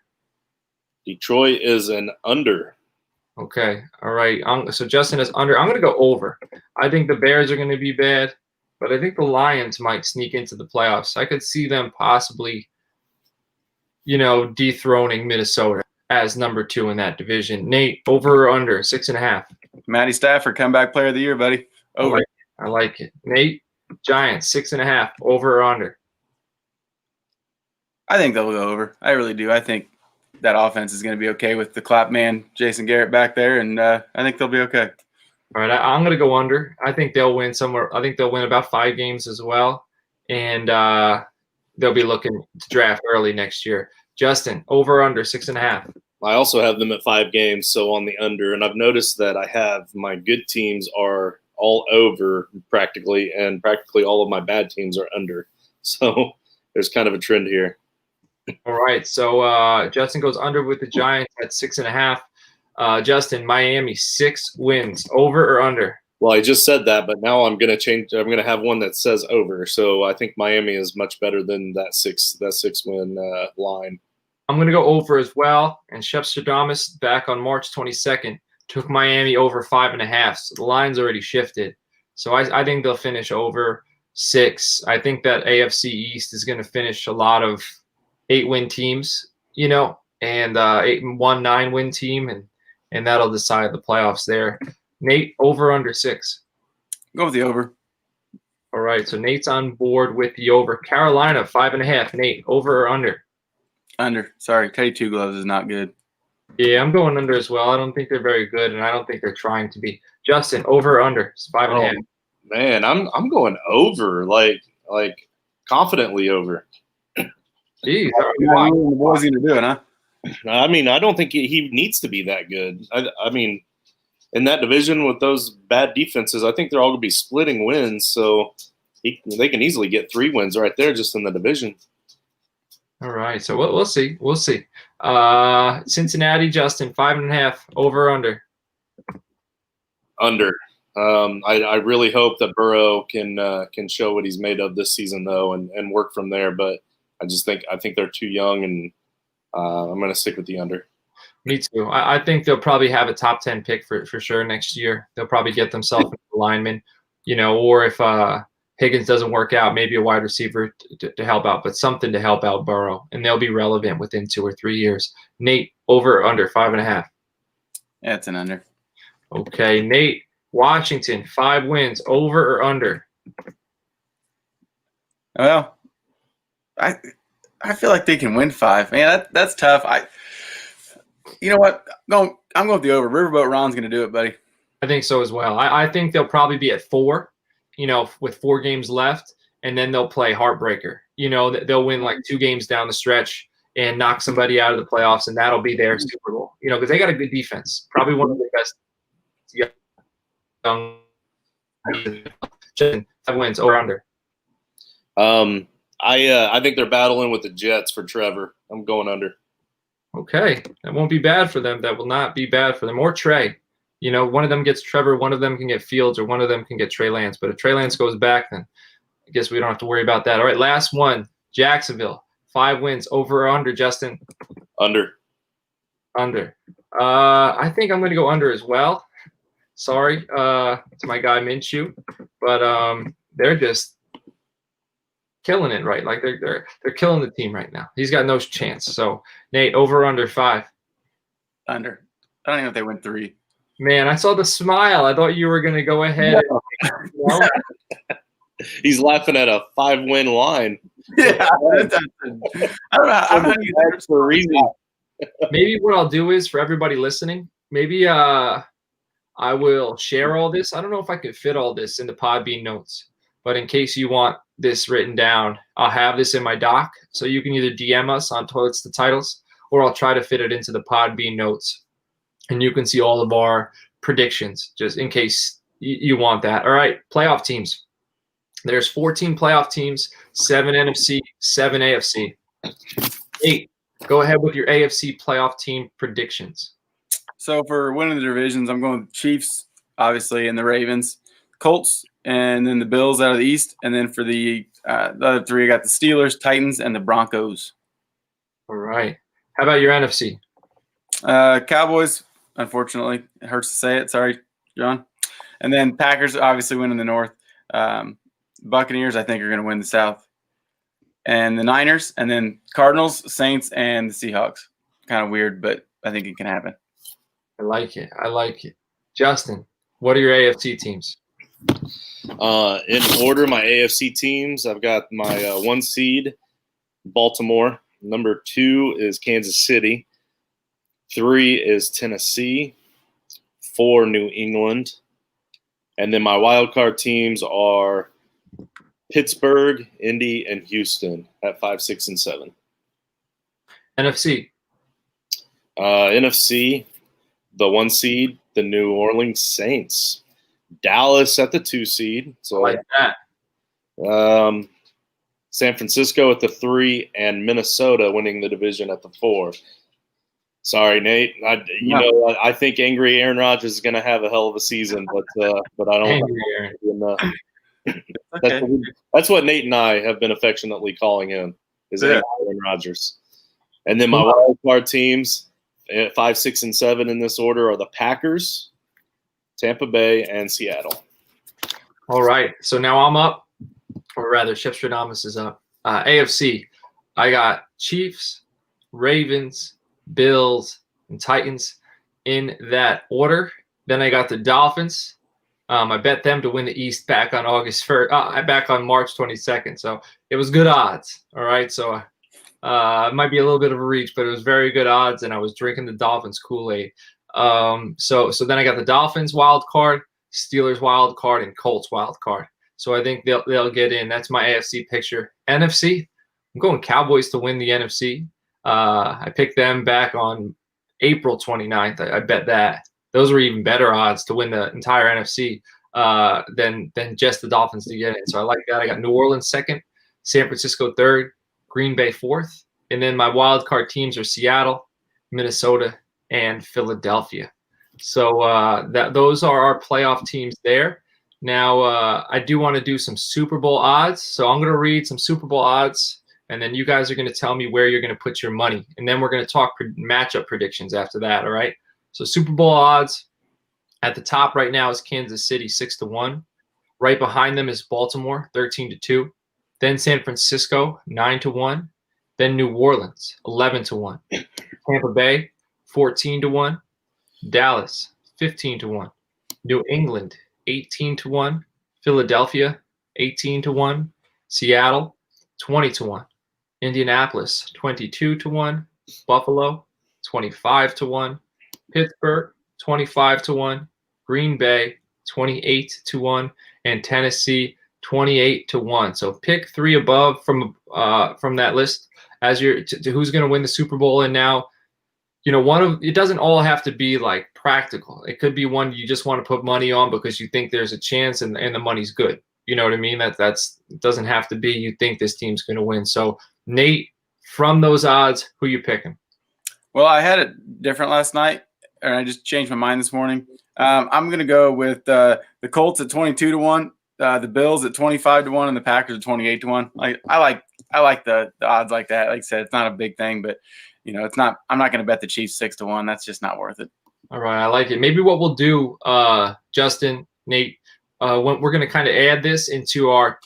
Detroit is an under. Okay. All right. So Justin is under. I'm going to go over. I think the Bears are going to be bad, but I think the Lions might sneak into the playoffs. I could see them possibly, you know, dethroning Minnesota as number 2 in that division. Nate, over or under? 6.5. Matty Stafford, comeback player of the year, buddy. Over. I like it. Nate, Giants, 6.5. Over or under? I think they'll go over. I really do. I think that offense is going to be okay with the clap man, Jason Garrett, back there, and I think they'll be okay. All right, I'm going to go under. I think they'll win somewhere. I think they'll win about 5 games as well, and they'll be looking to draft early next year. Justin, over or under? 6.5. I also have them at 5 games, so on the under. And I've noticed that I have my good teams are all over practically, and practically all of my bad teams are under. So there's kind of a trend here. All right, so Justin goes under with the Giants at 6.5. Justin, Miami, 6 wins, over or under? Well, I just said that, but now I'm going to change. I'm going to have one that says over. So I think Miami is much better than that 6 win line. I'm going to go over as well. And Scheppstradamas back on March 22nd took Miami over 5.5. So the line's already shifted. So I think they'll finish over 6. I think that AFC East is going to finish a lot of 8-win teams, you know, and 9-win team, and that'll decide the playoffs there. Nate, over under 6? Go with the over. All right, so Nate's on board with the over. Carolina, 5.5. Nate, over or under? Under. Sorry, Teddy Two Gloves is not good. Yeah, I'm going under as well. I don't think they're very good, and I don't think they're trying to be. Justin, over or under? It's 5.5. Man, I'm going over, like confidently over. Jeez, Why? The boys going to do it, huh? I mean, I don't think he needs to be that good. I mean, in that division with those bad defenses, I think they're all going to be splitting wins. So they can easily get 3 wins right there just in the division. All right, so we'll see. We'll see. Cincinnati, Justin, 5.5, over or under? Under. I really hope that Burrow can show what he's made of this season, though, and work from there. But I think they're too young, and I'm going to stick with the under. Me too. I think they'll probably have a top 10 pick for sure next year. They'll probably get themselves a lineman, or if Higgins doesn't work out, maybe a wide receiver to help out, but something to help out Burrow, and they'll be relevant within 2 or 3 years. Nate, over or under? 5.5. Yeah, it's an under. Okay, Nate, Washington, 5 wins, over or under? Well, I feel like they can win 5. Man, that's tough. You know what? I'm going with the over. Riverboat Ron's going to do it, buddy. I think so as well. I think they'll probably be at 4, with 4 games left, and then they'll play heartbreaker. They'll win like 2 games down the stretch and knock somebody out of the playoffs, and that'll be their Super Bowl. Because they got a good defense, probably one of the best young. 5 wins, over under. I think they're battling with the Jets for Trevor. I'm going under. Okay, that won't be bad for them. That will not be bad for them. Or Trey. One of them gets Trevor, one of them can get Fields, or one of them can get Trey Lance. But if Trey Lance goes back, then I guess we don't have to worry about that. All right, last one. Jacksonville, 5 wins, over or under, Justin? Under. Under. I think I'm going to go under as well. Sorry to my guy Minshew, but they're just killing it, right? Like they're killing the team right now. He's got no chance. So Nate, over or under 5? Under. I don't even know if they went 3. Man, I saw the smile. I thought you were going to go ahead. No. He's laughing at a 5-win line. Yeah, I don't know. That's the reason. Maybe what I'll do is, for everybody listening, maybe I will share all this. I don't know if I can fit all this into Podbean notes, but in case you want this written down, I'll have this in my doc. So you can either DM us on Toilets to Titles, or I'll try to fit it into the Podbean notes. And you can see all of our predictions, just in case you want that. All right, playoff teams. There's 14 playoff teams, 7 NFC, 7 AFC. 8, go ahead with your AFC playoff team predictions. So for winning the divisions, I'm going with Chiefs, obviously, and the Ravens, Colts, and then the Bills out of the East. And then for the other 3, I got the Steelers, Titans, and the Broncos. All right. How about your NFC? Cowboys, unfortunately. It hurts to say it. Sorry, John. And then Packers, obviously, winning the North. Buccaneers, I think, are going to win the South. And the Niners, and then Cardinals, Saints, and the Seahawks. Kind of weird, but I think it can happen. I like it. I like it. Justin, what are your AFC teams? In order, my AFC teams, I've got my 1 seed, Baltimore. Number 2 is Kansas City. 3 is Tennessee. 4, New England. And then my wild card teams are Pittsburgh, Indy, and Houston at 5, 6, and 7. NFC. NFC, the 1 seed, the New Orleans Saints. Dallas at the 2 seed. So I like that. San Francisco at the 3, and Minnesota winning the division at the 4. Sorry, Nate. I think angry Aaron Rodgers is going to have a hell of a season, but I don't. Angry Aaron. That's what Nate and I have been affectionately calling him, is Aaron Rodgers. And then my wild card teams at 5, 6, and 7 in this order are the Packers, Tampa Bay, and Seattle. All right. So now I'm up, or rather, Scheppstradamas is up. AFC, I got Chiefs, Ravens, Bills, and Titans in that order. Then I got the Dolphins. I bet them to win the East back on August 1st, back on March 22nd. So it was good odds. All right. So It might be a little bit of a reach, but it was very good odds, and I was drinking the Dolphins Kool-Aid. So then I got the Dolphins wild card, Steelers wild card, and Colts wild card. So I think they'll get in. That's my AFC picture. NFC, I'm going Cowboys to win the NFC. I picked them back on April 29th. I bet that. Those were even better odds to win the entire NFC than just the Dolphins to get in. So I like that. I got New Orleans second, San Francisco third, Green Bay fourth. And then my wild card teams are Seattle, Minnesota, and Philadelphia. So those are our playoff teams there. Now, I do want to do some Super Bowl odds. So I'm going to read some Super Bowl odds, and then you guys are going to tell me where you're going to put your money. And then we're going to talk matchup predictions after that, all right? So Super Bowl odds, at the top right now is Kansas City 6-1. Right behind them is Baltimore 13-2. Then San Francisco 9-1. Then New Orleans 11-1. Tampa Bay 14-1. Dallas 15-1. New England 18-1. Philadelphia 18-1. Seattle 20-1. Indianapolis 22-1. Buffalo 25-1. Pittsburgh 25-1. Green Bay 28-1. And Tennessee 28-1. So pick three above from that list as to who's going to win the Super Bowl. And now, it doesn't all have to be like practical. It could be one you just want to put money on because you think there's a chance and the money's good. You know what I mean? That's doesn't have to be you think this team's going to win. So Nate, from those odds, who you picking? Well, I had it different last night, and I just changed my mind this morning. I'm going to go with the Colts at 22-1, the Bills at 25-1, and the Packers at 28-1. I like the odds like that. Like I said, it's not a big thing, but it's not. I'm not going to bet the Chiefs 6-1. That's just not worth it. All right, I like it. Maybe what we'll do, Justin, Nate, when we're going to kind of add this into our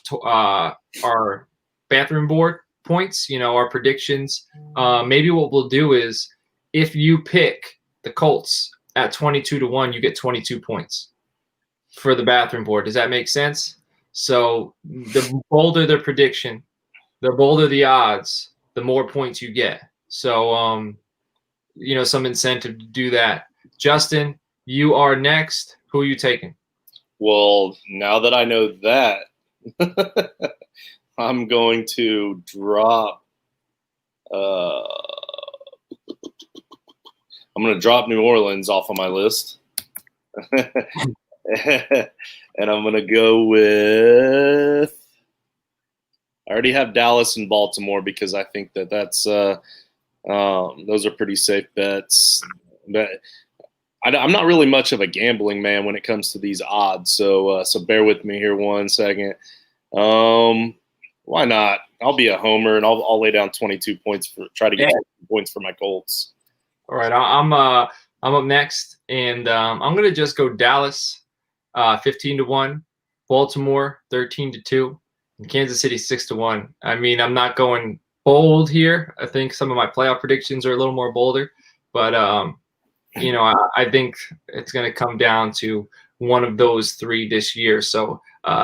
bathroom board points. Our predictions. Maybe what we'll do is if you pick the Colts at 22-1, you get 22 points for the bathroom board. Does that make sense? So the bolder the prediction, the bolder the odds, the more points you get. So, some incentive to do that. Justin, you are next. Who are you taking? Well, now that I know that, I'm going to drop. I'm going to drop New Orleans off of my list. And I'm going to go with – I already have Dallas and Baltimore because I think that's those are pretty safe bets. But I'm not really much of a gambling man when it comes to these odds, so bear with me here 1 second. Why not? I'll be a homer, and I'll lay down 22 points try to get points for my Colts. All right, I'm up next, and I'm going to just go Dallas 15-1, Baltimore 13-2, and Kansas City 6-1. I mean, I'm not going bold here. I think some of my playoff predictions are a little more bolder, but I think it's going to come down to one of those three this year. So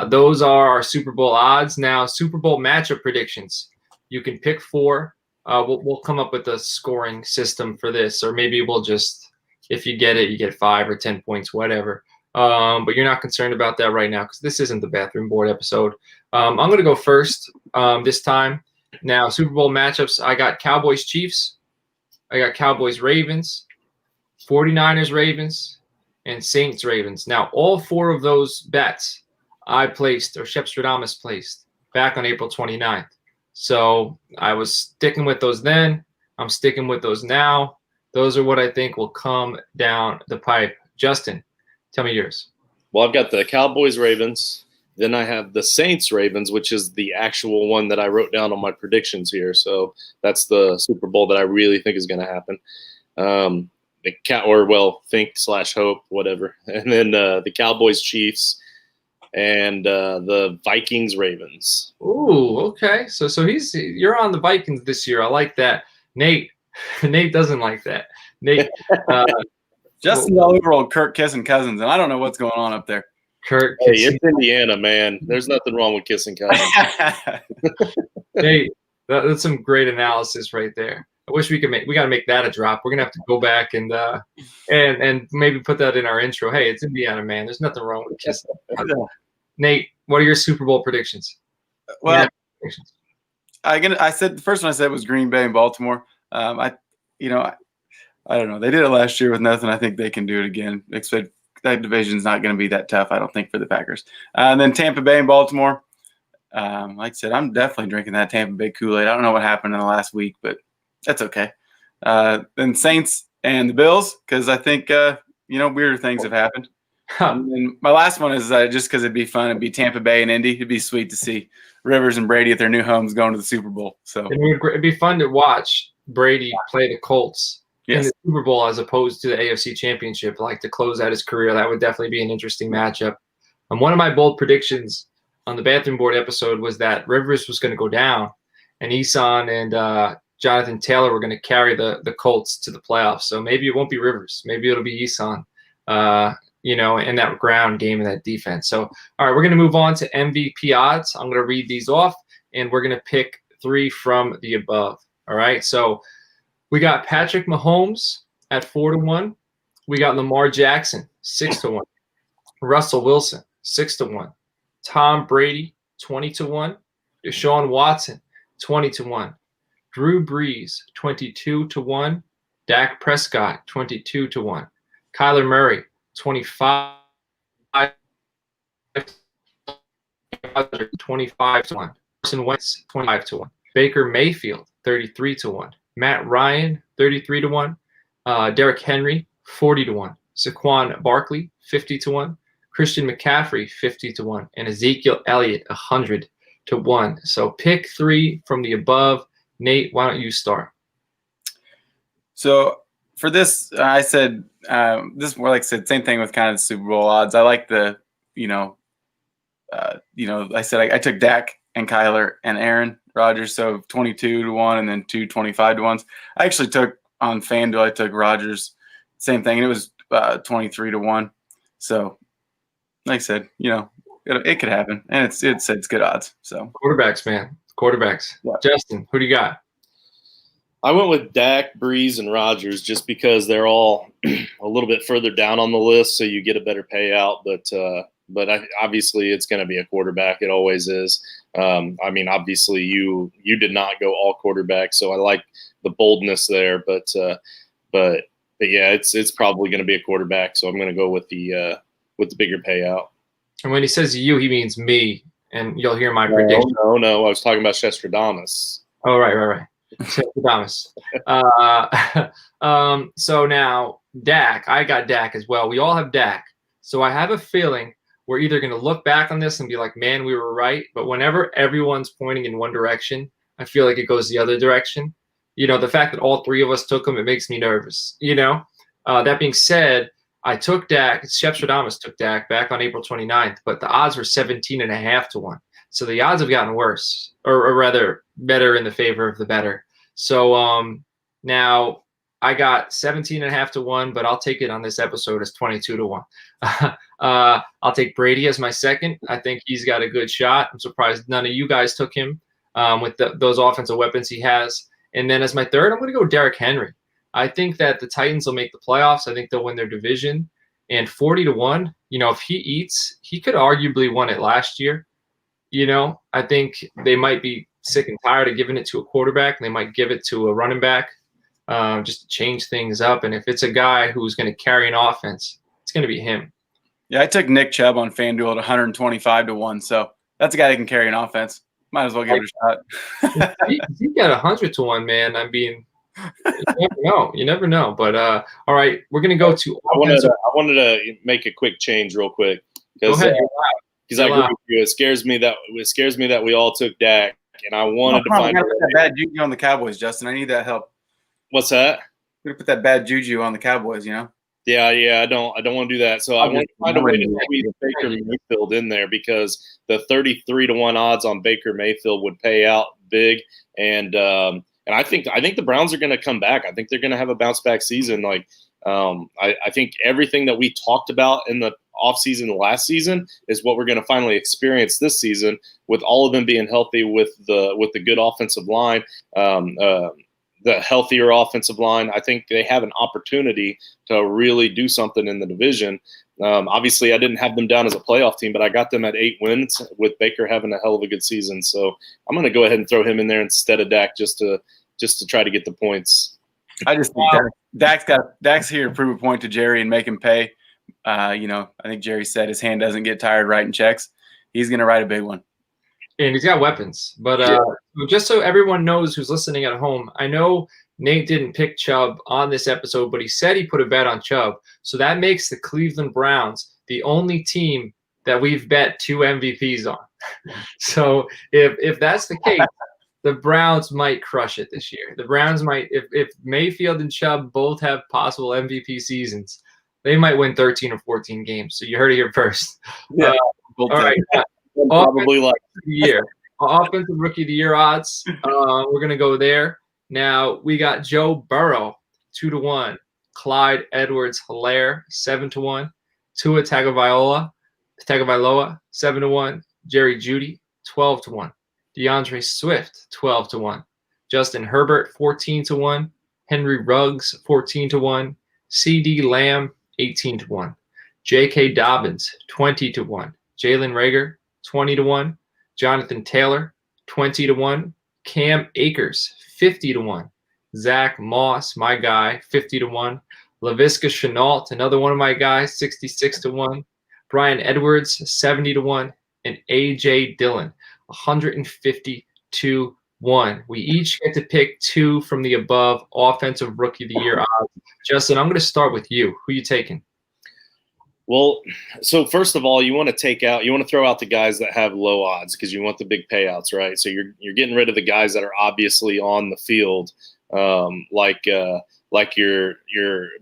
those are our Super Bowl odds. Now, Super Bowl matchup predictions. You can pick four. We'll come up with a scoring system for this, or maybe we'll just, if you get it, you get 5 or 10 points, whatever. But you're not concerned about that right now because this isn't the bathroom board episode. I'm going to go first this time. Now, Super Bowl matchups, I got Cowboys Chiefs, I got Cowboys Ravens, 49ers Ravens, and Saints Ravens. Now, all four of those bets I placed, or Scheppstradamas placed, back on April 29th. So I was sticking with those then. I'm sticking with those now. Those are what I think will come down the pipe. Justin, tell me yours. Well, I've got the Cowboys Ravens. Then I have the Saints Ravens, which is the actual one that I wrote down on my predictions here. So that's the Super Bowl that I really think is going to happen. Think/hope, whatever. And then the Cowboys Chiefs and the Vikings Ravens. Ooh, okay. So you're on the Vikings this year. I like that. Nate doesn't like that. Nate, Justin's all over old Kirk kissing Cousins, and I don't know what's going on up there. Kirk, hey, it's Indiana, man. There's nothing wrong with kissing cousins. Nate, That's some great analysis right there. I wish we got to make that a drop. We're gonna have to go back and maybe put that in our intro. Hey, it's Indiana, man. There's nothing wrong with kissing. Nate, what are your Super Bowl predictions? Well, I said the first one I said was Green Bay and Baltimore. I don't know. They did it last year with nothing. I think they can do it again. Expect that division's not going to be that tough, I don't think, for the Packers. And then Tampa Bay and Baltimore. Like I said, I'm definitely drinking that Tampa Bay Kool-Aid. I don't know what happened in the last week, but that's okay. Then Saints and the Bills, because I think weirder things have happened. And then my last one is just because it'd be fun. It'd be Tampa Bay and Indy. It'd be sweet to see Rivers and Brady at their new homes going to the Super Bowl. So it'd be fun to watch Brady play the Colts in the Super Bowl as opposed to the AFC Championship, like to close out his career. That would definitely be an interesting matchup. One of my bold predictions on the bathroom board episode was that Rivers was going to go down, and Eason and Jonathan Taylor were going to carry the Colts to the playoffs. So maybe it won't be Rivers. Maybe it'll be Eason, in that ground game and that defense. So, all right, we're going to move on to MVP odds. I'm going to read these off, and we're going to pick 3 from the above. All right, so we got Patrick Mahomes at 4-1. We got Lamar Jackson 6-1. Russell Wilson 6-1. Tom Brady 20-1. Deshaun Watson 20-1. Drew Brees 22-1. Dak Prescott 22-1. Kyler Murray 25 25-1. Carson Wentz 25-1. Baker Mayfield 33-1. Matt Ryan 33-1. Derrick Henry 40-1. Saquon Barkley 50-1. Christian McCaffrey 50-1, and Ezekiel Elliott 100-1. So pick 3 from the above. Nate, why don't you start? So for this, I said this more like I said, same thing with kind of the Super Bowl odds. I like the, I said I took Dak and Kyler and Aaron Rodgers, so 22-1 and then 2 25-1s. I actually took on FanDuel, I took Rodgers, same thing, and it was 23-1. So like I said, it could happen, and it's good odds. So quarterbacks, man, quarterbacks. Yeah. Justin, who do you got? I went with Dak, Breeze, and Rodgers just because they're all a little bit further down on the list, so you get a better payout. But obviously it's going to be a quarterback. It always is. Obviously you did not go all quarterback, so I like the boldness there. But yeah, it's probably going to be a quarterback. So I'm going to go with the bigger payout. And when he says you, he means me, and you'll hear my prediction. No. I was talking about Scheppstradamas. Oh, right. Scheppstradamas. So now Dak, I got Dak as well. We all have Dak. So I have a feeling we're either going to look back on this and be like, man, we were right. But whenever everyone's pointing in one direction, I feel like it goes the other direction. The fact that all 3 of us took him, it makes me nervous. That being said, I took Dak. Scheppstradamas took Dak back on April 29th, but the odds were 17.5-1. So the odds have gotten worse, or rather better in the favor of the better. So now I got 17.5-1, but I'll take it on this episode as 22-1. I'll take Brady as my second. I think he's got a good shot. I'm surprised none of you guys took him with those offensive weapons he has. And then as my third, I'm going to go Derrick Henry. I think that the Titans will make the playoffs. I think they'll win their division. And 40-1, if he eats, he could arguably won it last year. I think they might be sick and tired of giving it to a quarterback, and they might give it to a running back just to change things up. And if it's a guy who's going to carry an offense, it's going to be him. Yeah, I took Nick Chubb on FanDuel at 125-1. So that's a guy that can carry an offense. Might as well give it a shot. he got 100-1, man. You never know. But all right, we're gonna go to. I wanted to make a quick change, real quick, because I agree with you. It scares me that we all took Dak, and I wanted to find put that bad juju on the Cowboys, Justin. I need that help. What's that? We're gonna put that bad juju on the Cowboys, Yeah. I don't want to do that. So I want to find a way to squeeze Baker Mayfield in there, because the 33-1 odds on Baker Mayfield would pay out big, and I think the Browns are going to come back. I think they're going to have a bounce back season. I think everything that we talked about in the offseason last season is what we're going to finally experience this season, with all of them being healthy, with the good offensive line, the healthier offensive line. I think they have an opportunity to really do something in the division. Obviously, I didn't have them down as a playoff team, but I got them at 8 wins with Baker having a hell of a good season. So I'm going to go ahead and throw him in there instead of Dak just to try to get the points. I just think Dak's here to prove a point to Jerry and make him pay. I think Jerry said his hand doesn't get tired writing checks. He's going to write a big one. And he's got weapons. But just so everyone knows who's listening at home, I know Nate didn't pick Chubb on this episode, but he said he put a bet on Chubb. So that makes the Cleveland Browns the only team that we've bet 2 MVPs on. So if that's the case, the Browns might crush it this year. The Browns might, if Mayfield and Chubb both have possible MVP seasons, they might win 13 or 14 games. So you heard it here first. Yeah. All right. Probably like the year. Offensive Rookie of the Year odds. We're going to go there. Now, we got Joe Burrow, 2-1. Clyde Edwards-Helaire, 7-1. Tua Tagovailoa, 7-1. Jerry Jeudy, 12-1. DeAndre Swift, 12-1. Justin Herbert, 14-1. Henry Ruggs, 14-1. CD Lamb, 18-1. J.K. Dobbins, 20-1. Jalen Reagor, 20-1. Jonathan Taylor, 20-1. Cam Akers, 50-1. Zach Moss, my guy, 50-1. Laviska Shenault, another one of my guys, 66-1. Brian Edwards, 70-1. And A.J. Dillon, 150-1. We each get to pick 2 from the above offensive Rookie of the Year odds. Justin, I'm going to start with you. Who are you taking? Well, so first of all, you want to throw out the guys that have low odds because you want the big payouts, right? So you're getting rid of the guys that are obviously on the field, like your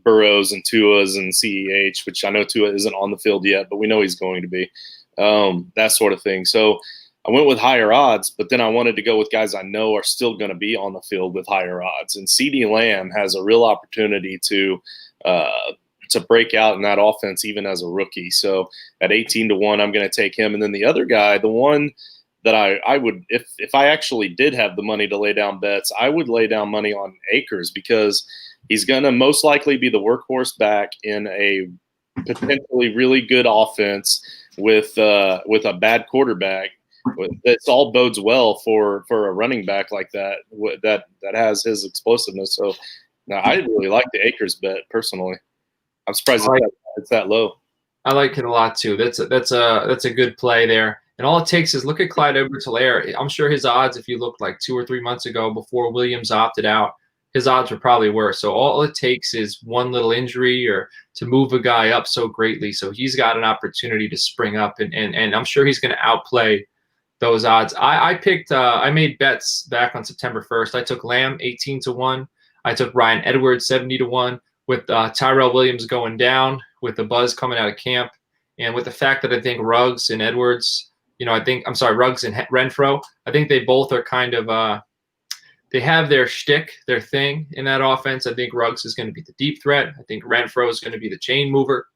Burrows and Tuas and CEH, which I know Tua isn't on the field yet, but we know he's going to be, that sort of thing. So I went with higher odds, but then I wanted to go with guys I know are still going to be on the field with higher odds. And CD Lamb has a real opportunity to break out in that offense even as a rookie. So at 18-1, I'm going to take him. And then the other guy, the one that I would, if I actually did have the money to lay down bets, I would lay down money on Akers because he's going to most likely be the workhorse back in a potentially really good offense with a bad quarterback. It's all bodes well for a running back like that has his explosiveness. So now I really like the Akers bet personally. I'm surprised it's that low. I like it a lot too. That's a good play there. And all it takes is look at Clyde Edwards-Helaire. I'm sure his odds, if you looked like 2 or 3 months ago before Williams opted out, his odds were probably worse. So all it takes is one little injury or to move a guy up so greatly. So he's got an opportunity to spring up, and I'm sure he's going to outplay those odds. I made bets back on September 1st. I took Lamb 18-1. I took Ryan Edwards 70-1. With Tyrell Williams going down, with the buzz coming out of camp, and with the fact that I think Ruggs and Edwards, Ruggs and Renfro, I think they both are kind of they have their shtick, their thing in that offense. I think Ruggs is going to be the deep threat. I think Renfro is going to be the chain mover.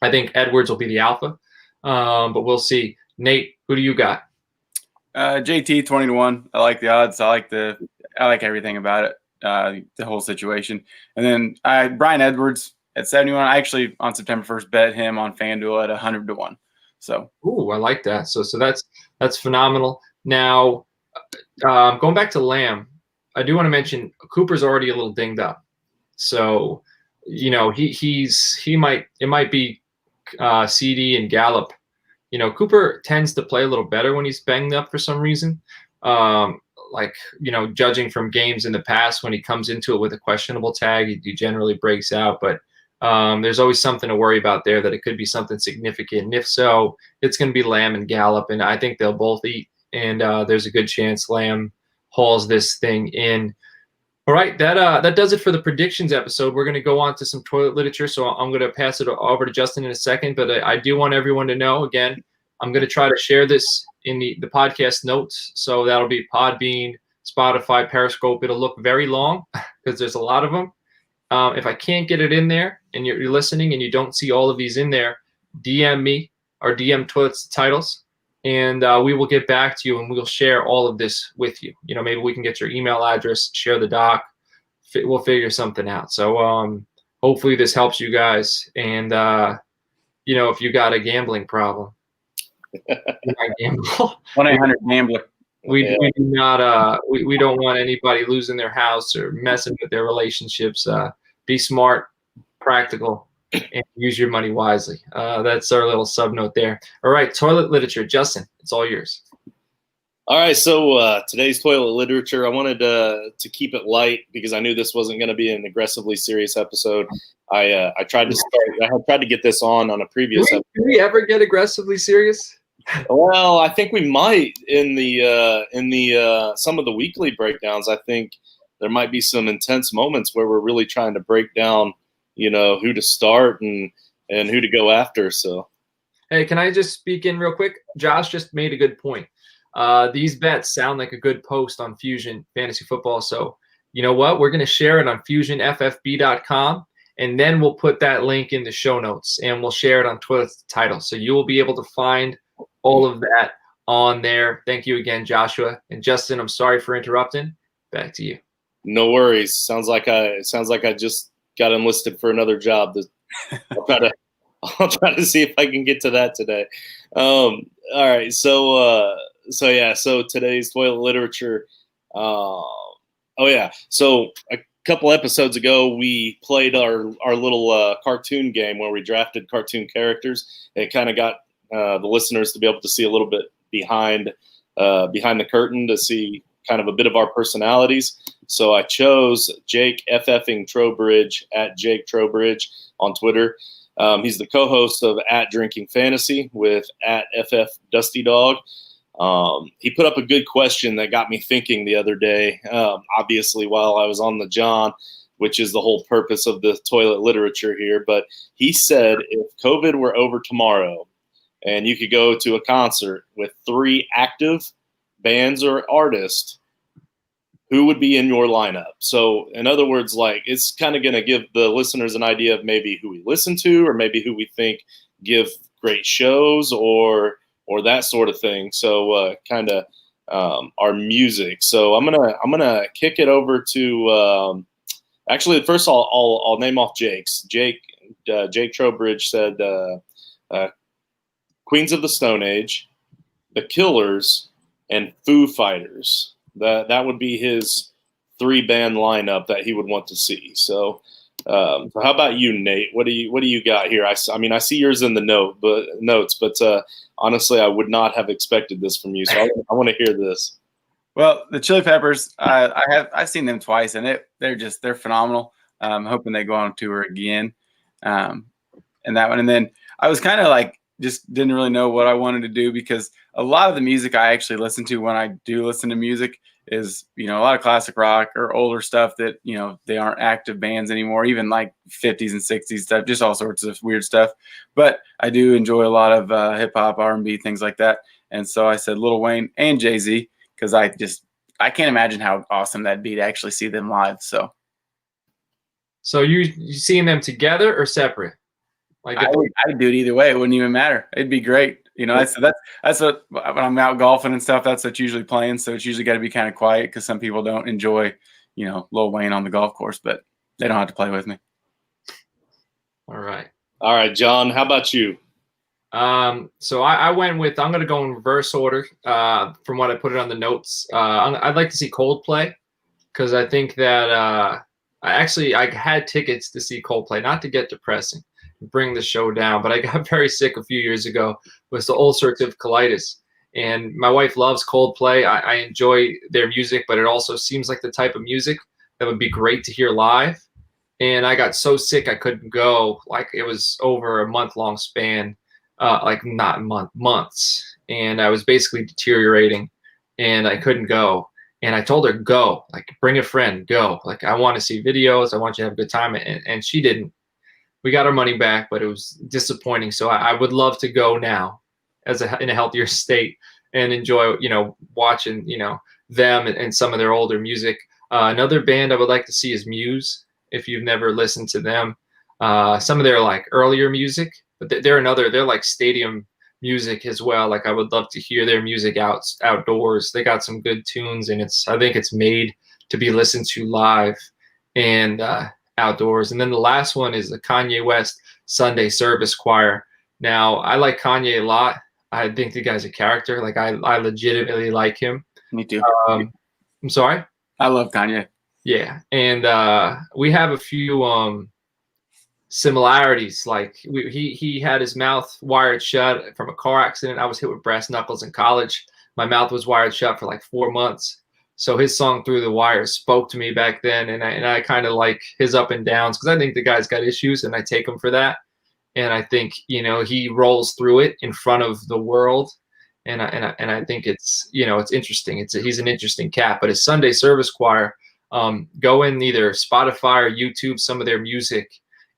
I think Edwards will be the alpha, but we'll see. Nate, who do you got? JT 20-1. I like the odds. I like everything about it. The whole situation. And then Brian Edwards at 71. I actually on September 1st bet him on FanDuel at 100-1. So I like that. So that's phenomenal. Now going back to Lamb, I do want to mention Cooper's already a little dinged up. So it might be CD and Gallup. Cooper tends to play a little better when he's banged up for some reason. Judging from games in the past, when he comes into it with a questionable tag, he generally breaks out. But there's always something to worry about there, that it could be something significant. And if so, it's going to be Lamb and Gallup, and I think they'll both eat. And there's a good chance Lamb hauls this thing in. All right, that does it for the predictions episode. We're going to go on to some toilet literature, so I'm going to pass it over to Justin in a second. But I do want everyone to know, again, I'm going to try to share this in the podcast notes. So that'll be Podbean, Spotify, Periscope. It'll look very long because there's a lot of them. If I can't get it in there and you're listening and you don't see all of these in there, DM me or DM Toilets to Titles, and we will get back to you and we'll share all of this with you. You know, maybe we can get your email address, share the doc. We'll figure something out. So hopefully this helps you guys. And, you know, if you got a gambling problem, you might gamble. 1-800-GAMBLER. We do not we don't want anybody losing their house or messing with their relationships. Be smart, practical, and use your money wisely. That's our little sub note there. All right, toilet literature. Justin, it's all yours. All right, so today's toilet literature, I wanted to keep it light because I knew this wasn't going to be an aggressively serious episode. I tried to get this on a previous episode. Do we ever get aggressively serious? Well, I think we might in the some of the weekly breakdowns. I think there might be some intense moments where we're really trying to break down, you know, who to start and who to go after. So, hey, can I just speak in real quick? Josh just made a good point. These bets sound like a good post on Fusion Fantasy Football. So, you know what? We're going to share it on FusionFFB.com, and then we'll put that link in the show notes, and we'll share it on Toilet's Title. So you will be able to find all of that on there. Thank you again, Joshua. And Justin, I'm sorry for interrupting. Back to you. No worries. Sounds like I just got enlisted for another job. I'll try to see if I can get to that today. All right. So today's toilet literature. So a couple episodes ago, we played our little cartoon game where we drafted cartoon characters. And it kind of got the listeners to be able to see a little bit behind the curtain to see kind of a bit of our personalities. So I chose Jake FFing Trowbridge at Jake Trowbridge on Twitter. He's the co-host of @Drinking Fantasy with @FF Dusty Dog. He put up a good question that got me thinking the other day, obviously while I was on the John, which is the whole purpose of the toilet literature here. But he said, if COVID were over tomorrow and you could go to a concert with 3 active bands or artists, who would be in your lineup? So in other words, like, it's kind of going to give the listeners an idea of maybe who we listen to or maybe who we think give great shows or that sort of thing. So kind of our music. So I'm gonna kick it over to actually first I'll name off Jake's. Jake Trowbridge said Queens of the Stone Age, The Killers, and Foo Fighters. That would be his 3-band lineup that he would want to see. So how about you, Nate? What do you got here? I mean, I see yours in the notes, but honestly, I would not have expected this from you. So I want to hear this. Well, the Chili Peppers, I've seen them twice, and they're phenomenal. I'm hoping they go on tour again, and that one. And then I was kind of like just didn't really know what I wanted to do because a lot of the music I actually listen to when I do listen to music is, you know, a lot of classic rock or older stuff that, you know, they aren't active bands anymore, even like 50s and 60s stuff, just all sorts of weird stuff. But I do enjoy a lot of hip hop, R&B, things like that. And so I said Lil Wayne and Jay-Z because I can't imagine how awesome that'd be to actually see them live. So you seeing them together or separate? Like I would do it either way. It wouldn't even matter. It'd be great. You know, that's what when I'm out golfing and stuff, that's what's usually playing. So it's usually got to be kind of quiet because some people don't enjoy, you know, Lil Wayne on the golf course, but they don't have to play with me. All right, John, how about you? So I went with, I'm going to go in reverse order from what I put it on the notes. I'd like to see Coldplay because I think that I had tickets to see Coldplay, not to get depressing, bring the show down, but I got very sick a few years ago with the ulcerative colitis. And my wife loves Coldplay. I enjoy their music, but it also seems like the type of music that would be great to hear live. And I got so sick I couldn't go. Like it was over a month-long span, like not months. And I was basically deteriorating, and I couldn't go. And I told her, go, like bring a friend, go. Like I want to see videos. I want you to have a good time. And she didn't. We got our money back, but it was disappointing. So I would love to go now in a healthier state and enjoy, you know, watching, you know, them and some of their older music. Another band I would like to see is Muse. If you've never listened to them, some of their like earlier music, but they're like stadium music as well. Like I would love to hear their music outdoors. They got some good tunes, and I think it's made to be listened to live and outdoors. And then the last one is the Kanye West Sunday Service Choir. Now I like Kanye a lot. I think the guy's a character. Like I legitimately like him. Me too. I'm sorry. I love Kanye. Yeah, and we have a few similarities. Like he had his mouth wired shut from a car accident. I was hit with brass knuckles in college. My mouth was wired shut for like 4 months. So his song "Through the Wire" spoke to me back then, and I kind of like his up and downs because I think the guy's got issues, and I take him for that. And I think he rolls through it in front of the world, and I think it's it's interesting. He's an interesting cat. But his Sunday Service Choir, go in either Spotify or YouTube, some of their music,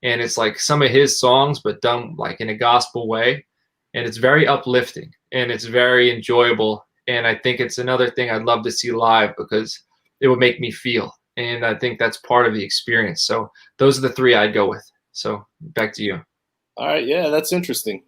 and it's like some of his songs, but done like in a gospel way, and it's very uplifting and it's very enjoyable. And I think it's another thing I'd love to see live because it would make me feel, and I think that's part of the experience. So those are the three I'd go with. So back to you. All right, yeah, that's interesting.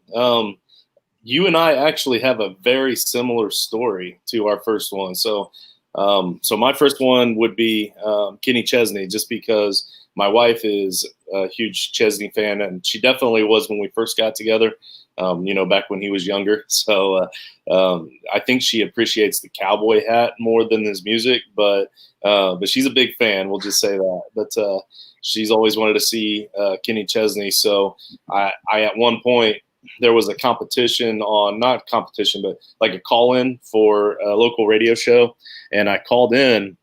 You and I actually have a very similar story to our first one. So my first one would be Kenny Chesney, just because my wife is a huge Chesney fan, and she definitely was when we first got together, back when he was younger. So I think she appreciates the cowboy hat more than his music, but she's a big fan. We'll just say that. But she's always wanted to see Kenny Chesney. So I at one point, there was a competition not competition, but like a call-in for a local radio show. And I called in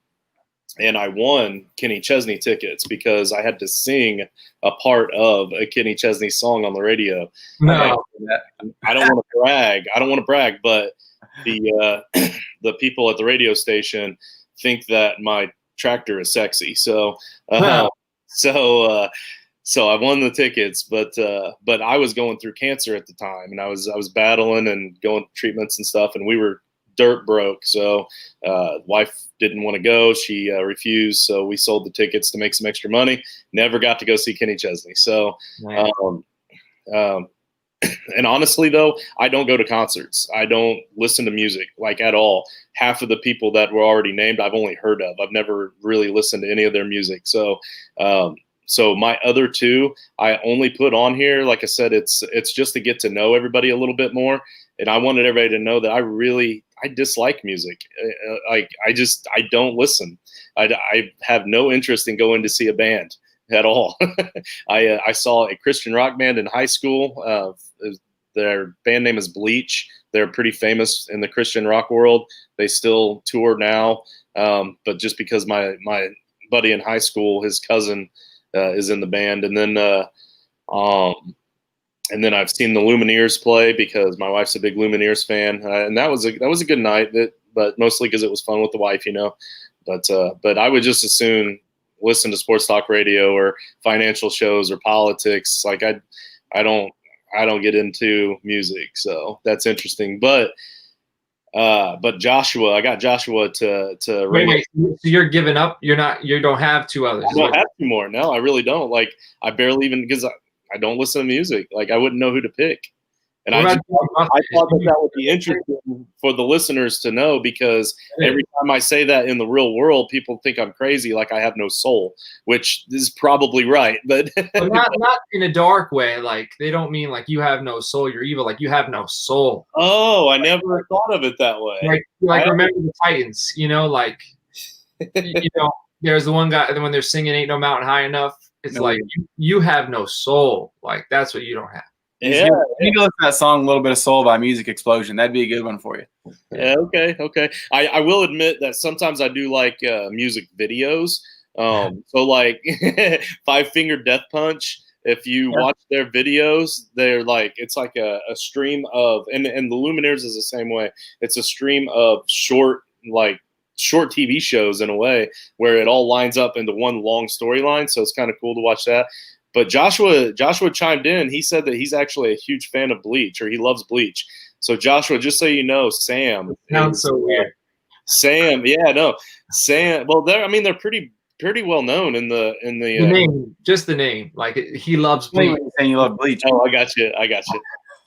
and I won Kenny Chesney tickets because I had to sing a part of a Kenny Chesney song on the radio. No. I don't want to brag, but the people at the radio station think that my tractor is sexy. So, so I won the tickets, but I was going through cancer at the time, and I was battling and going through treatments and stuff, and we were dirt broke. So wife didn't want to go. She refused. So we sold the tickets to make some extra money. Never got to go see Kenny Chesney. So, and honestly though, I don't go to concerts. I don't listen to music like at all. Half of the people that were already named, I've only heard of. I've never really listened to any of their music. So, so my other two, I only put on here. Like I said, it's just to get to know everybody a little bit more. And I wanted everybody to know that I dislike music. I don't listen. I have no interest in going to see a band at all. I saw a Christian rock band in high school. Their band name is Bleach. They're pretty famous in the Christian rock world. They still tour now. But just because my buddy in high school, his cousin is in the band. And then I've seen the Lumineers play because my wife's a big Lumineers fan, and that was a good night. But mostly because it was fun with the wife, But I would just as soon listen to sports talk radio or financial shows or politics. Like I don't get into music, so that's interesting. But Joshua, I got Joshua to wait. So you're giving up? You don't have two others? I don't have two more. No, I really don't. Like I barely even, because I don't listen to music. Like I wouldn't know who to pick. And I thought that would be interesting for the listeners to know, because every time I say that in the real world, people think I'm crazy, like I have no soul, which is probably right. But not in a dark way. Like they don't mean like you have no soul, you're evil. Like you have no soul. Oh, I never thought of it that way. Like remember the Titans, like there's the one guy when they're singing "Ain't No Mountain High Enough." It's like you have no soul. Like that's what you don't have. Yeah, you need to listen to that song "A Little Bit of Soul" by Music Explosion. That'd be a good one for you. Yeah, okay. I will admit that sometimes I do like music videos. So like Five Finger Death Punch. If you watch their videos, they're like, it's like a stream of, and the Lumineers is the same way. It's a stream of short TV shows in a way where it all lines up into one long storyline. So it's kind of cool to watch that. But Joshua chimed in. He said that he's actually a huge fan of Bleach, or he loves Bleach. So Joshua, just so you know, Sam sounds so weird. Sam, yeah, no, Sam. Well, they're pretty pretty well known in the The name, just the name. Like he loves Bleach. Saying you love Bleach. Oh, I got you.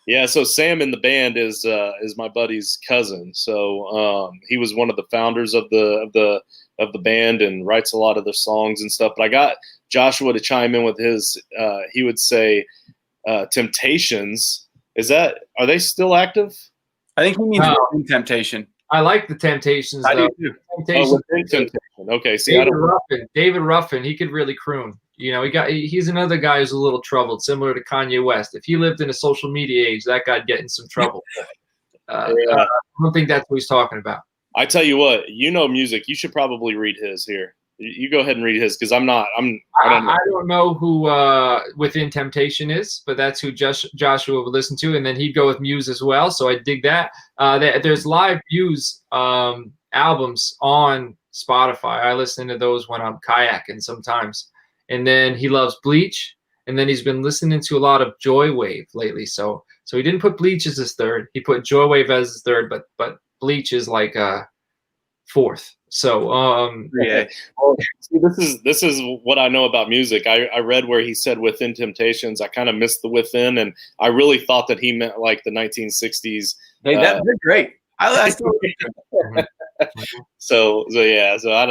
Yeah, so Sam in the band is my buddy's cousin. So he was one of the founders of the band and writes a lot of the songs and stuff. But I got Joshua to chime in with his. He would say Temptations. Are they still active? I think he means Within Temptation. I like the Temptations. I though. do too. Temptations. Temptation. Okay, see, David Ruffin, he could really croon. You know, he's another guy who's a little troubled, similar to Kanye West. If he lived in a social media age, that guy'd get in some trouble. I don't think that's what he's talking about. I tell you what, music. You should probably read his here. You go ahead and read his because I don't know who Within Temptation is, but that's who Joshua would listen to, and then he'd go with Muse as well. So I dig that. There's live Muse albums on Spotify. I listen to those when I'm kayaking sometimes. And then he loves Bleach, and then he's been listening to a lot of Joywave lately. So he didn't put Bleach as his third. He put Joywave as his third, but Bleach is like fourth. So yeah. Well, see, this is what I know about music. I read where he said Within Temptations. I kind of missed the Within, and I really thought that he meant like the 1960s. Hey, they're great. I still so yeah. So I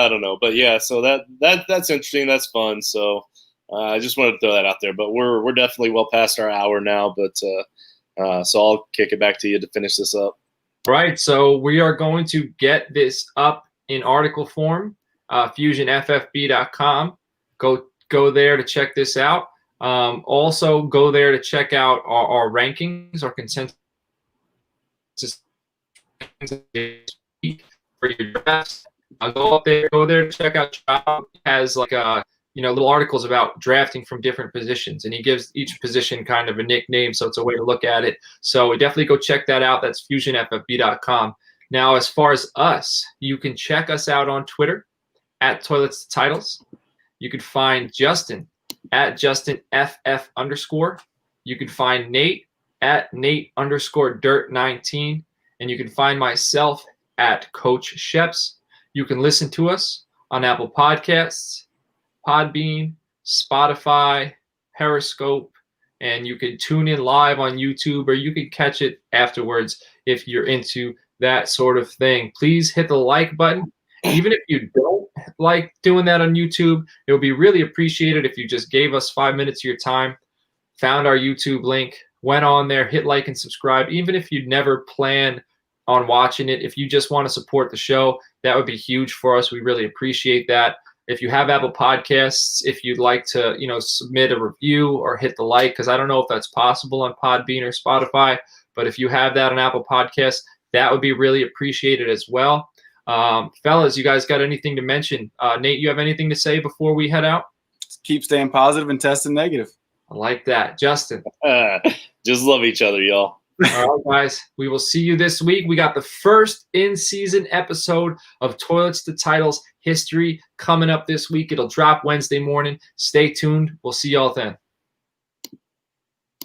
don't know, but yeah. So that's interesting. That's fun. So I just wanted to throw that out there. But we're definitely well past our hour now. But so I'll kick it back to you to finish this up. Right. So we are going to get this up in article form, fusionffb.com. Go there to check this out. Also, go there to check out our rankings, our consensus for your drafts. Go there to check out. Job has like little articles about drafting from different positions, and he gives each position kind of a nickname, so it's a way to look at it. So definitely go check that out. That's fusionffb.com. Now, as far as us, you can check us out on Twitter at Toilets to Titles. You can find Justin at JustinFF_. You can find Nate at Nate_Dirt19. And you can find myself at Coach Scheps. You can listen to us on Apple Podcasts, Podbean, Spotify, Periscope, and you can tune in live on YouTube, or you can catch it afterwards if you're into that sort of thing. Please hit the like button. Even if you don't like doing that on YouTube, it would be really appreciated if you just gave us 5 minutes of your time, found our YouTube link, went on there, hit like and subscribe. Even if you'd never plan on watching it, if you just want to support the show, that would be huge for us. We really appreciate that. If you have Apple Podcasts, if you'd like to, submit a review or hit the like, because I don't know if that's possible on Podbean or Spotify, but if you have that on Apple Podcasts, that would be really appreciated as well. Fellas, you guys got anything to mention? Nate, you have anything to say before we head out? Just keep staying positive and testing negative. I like that. Justin? Just love each other, y'all. All right, guys. We will see you this week. We got the first in-season episode of Toilets to Titles history coming up this week. It'll drop Wednesday morning. Stay tuned. We'll see y'all then.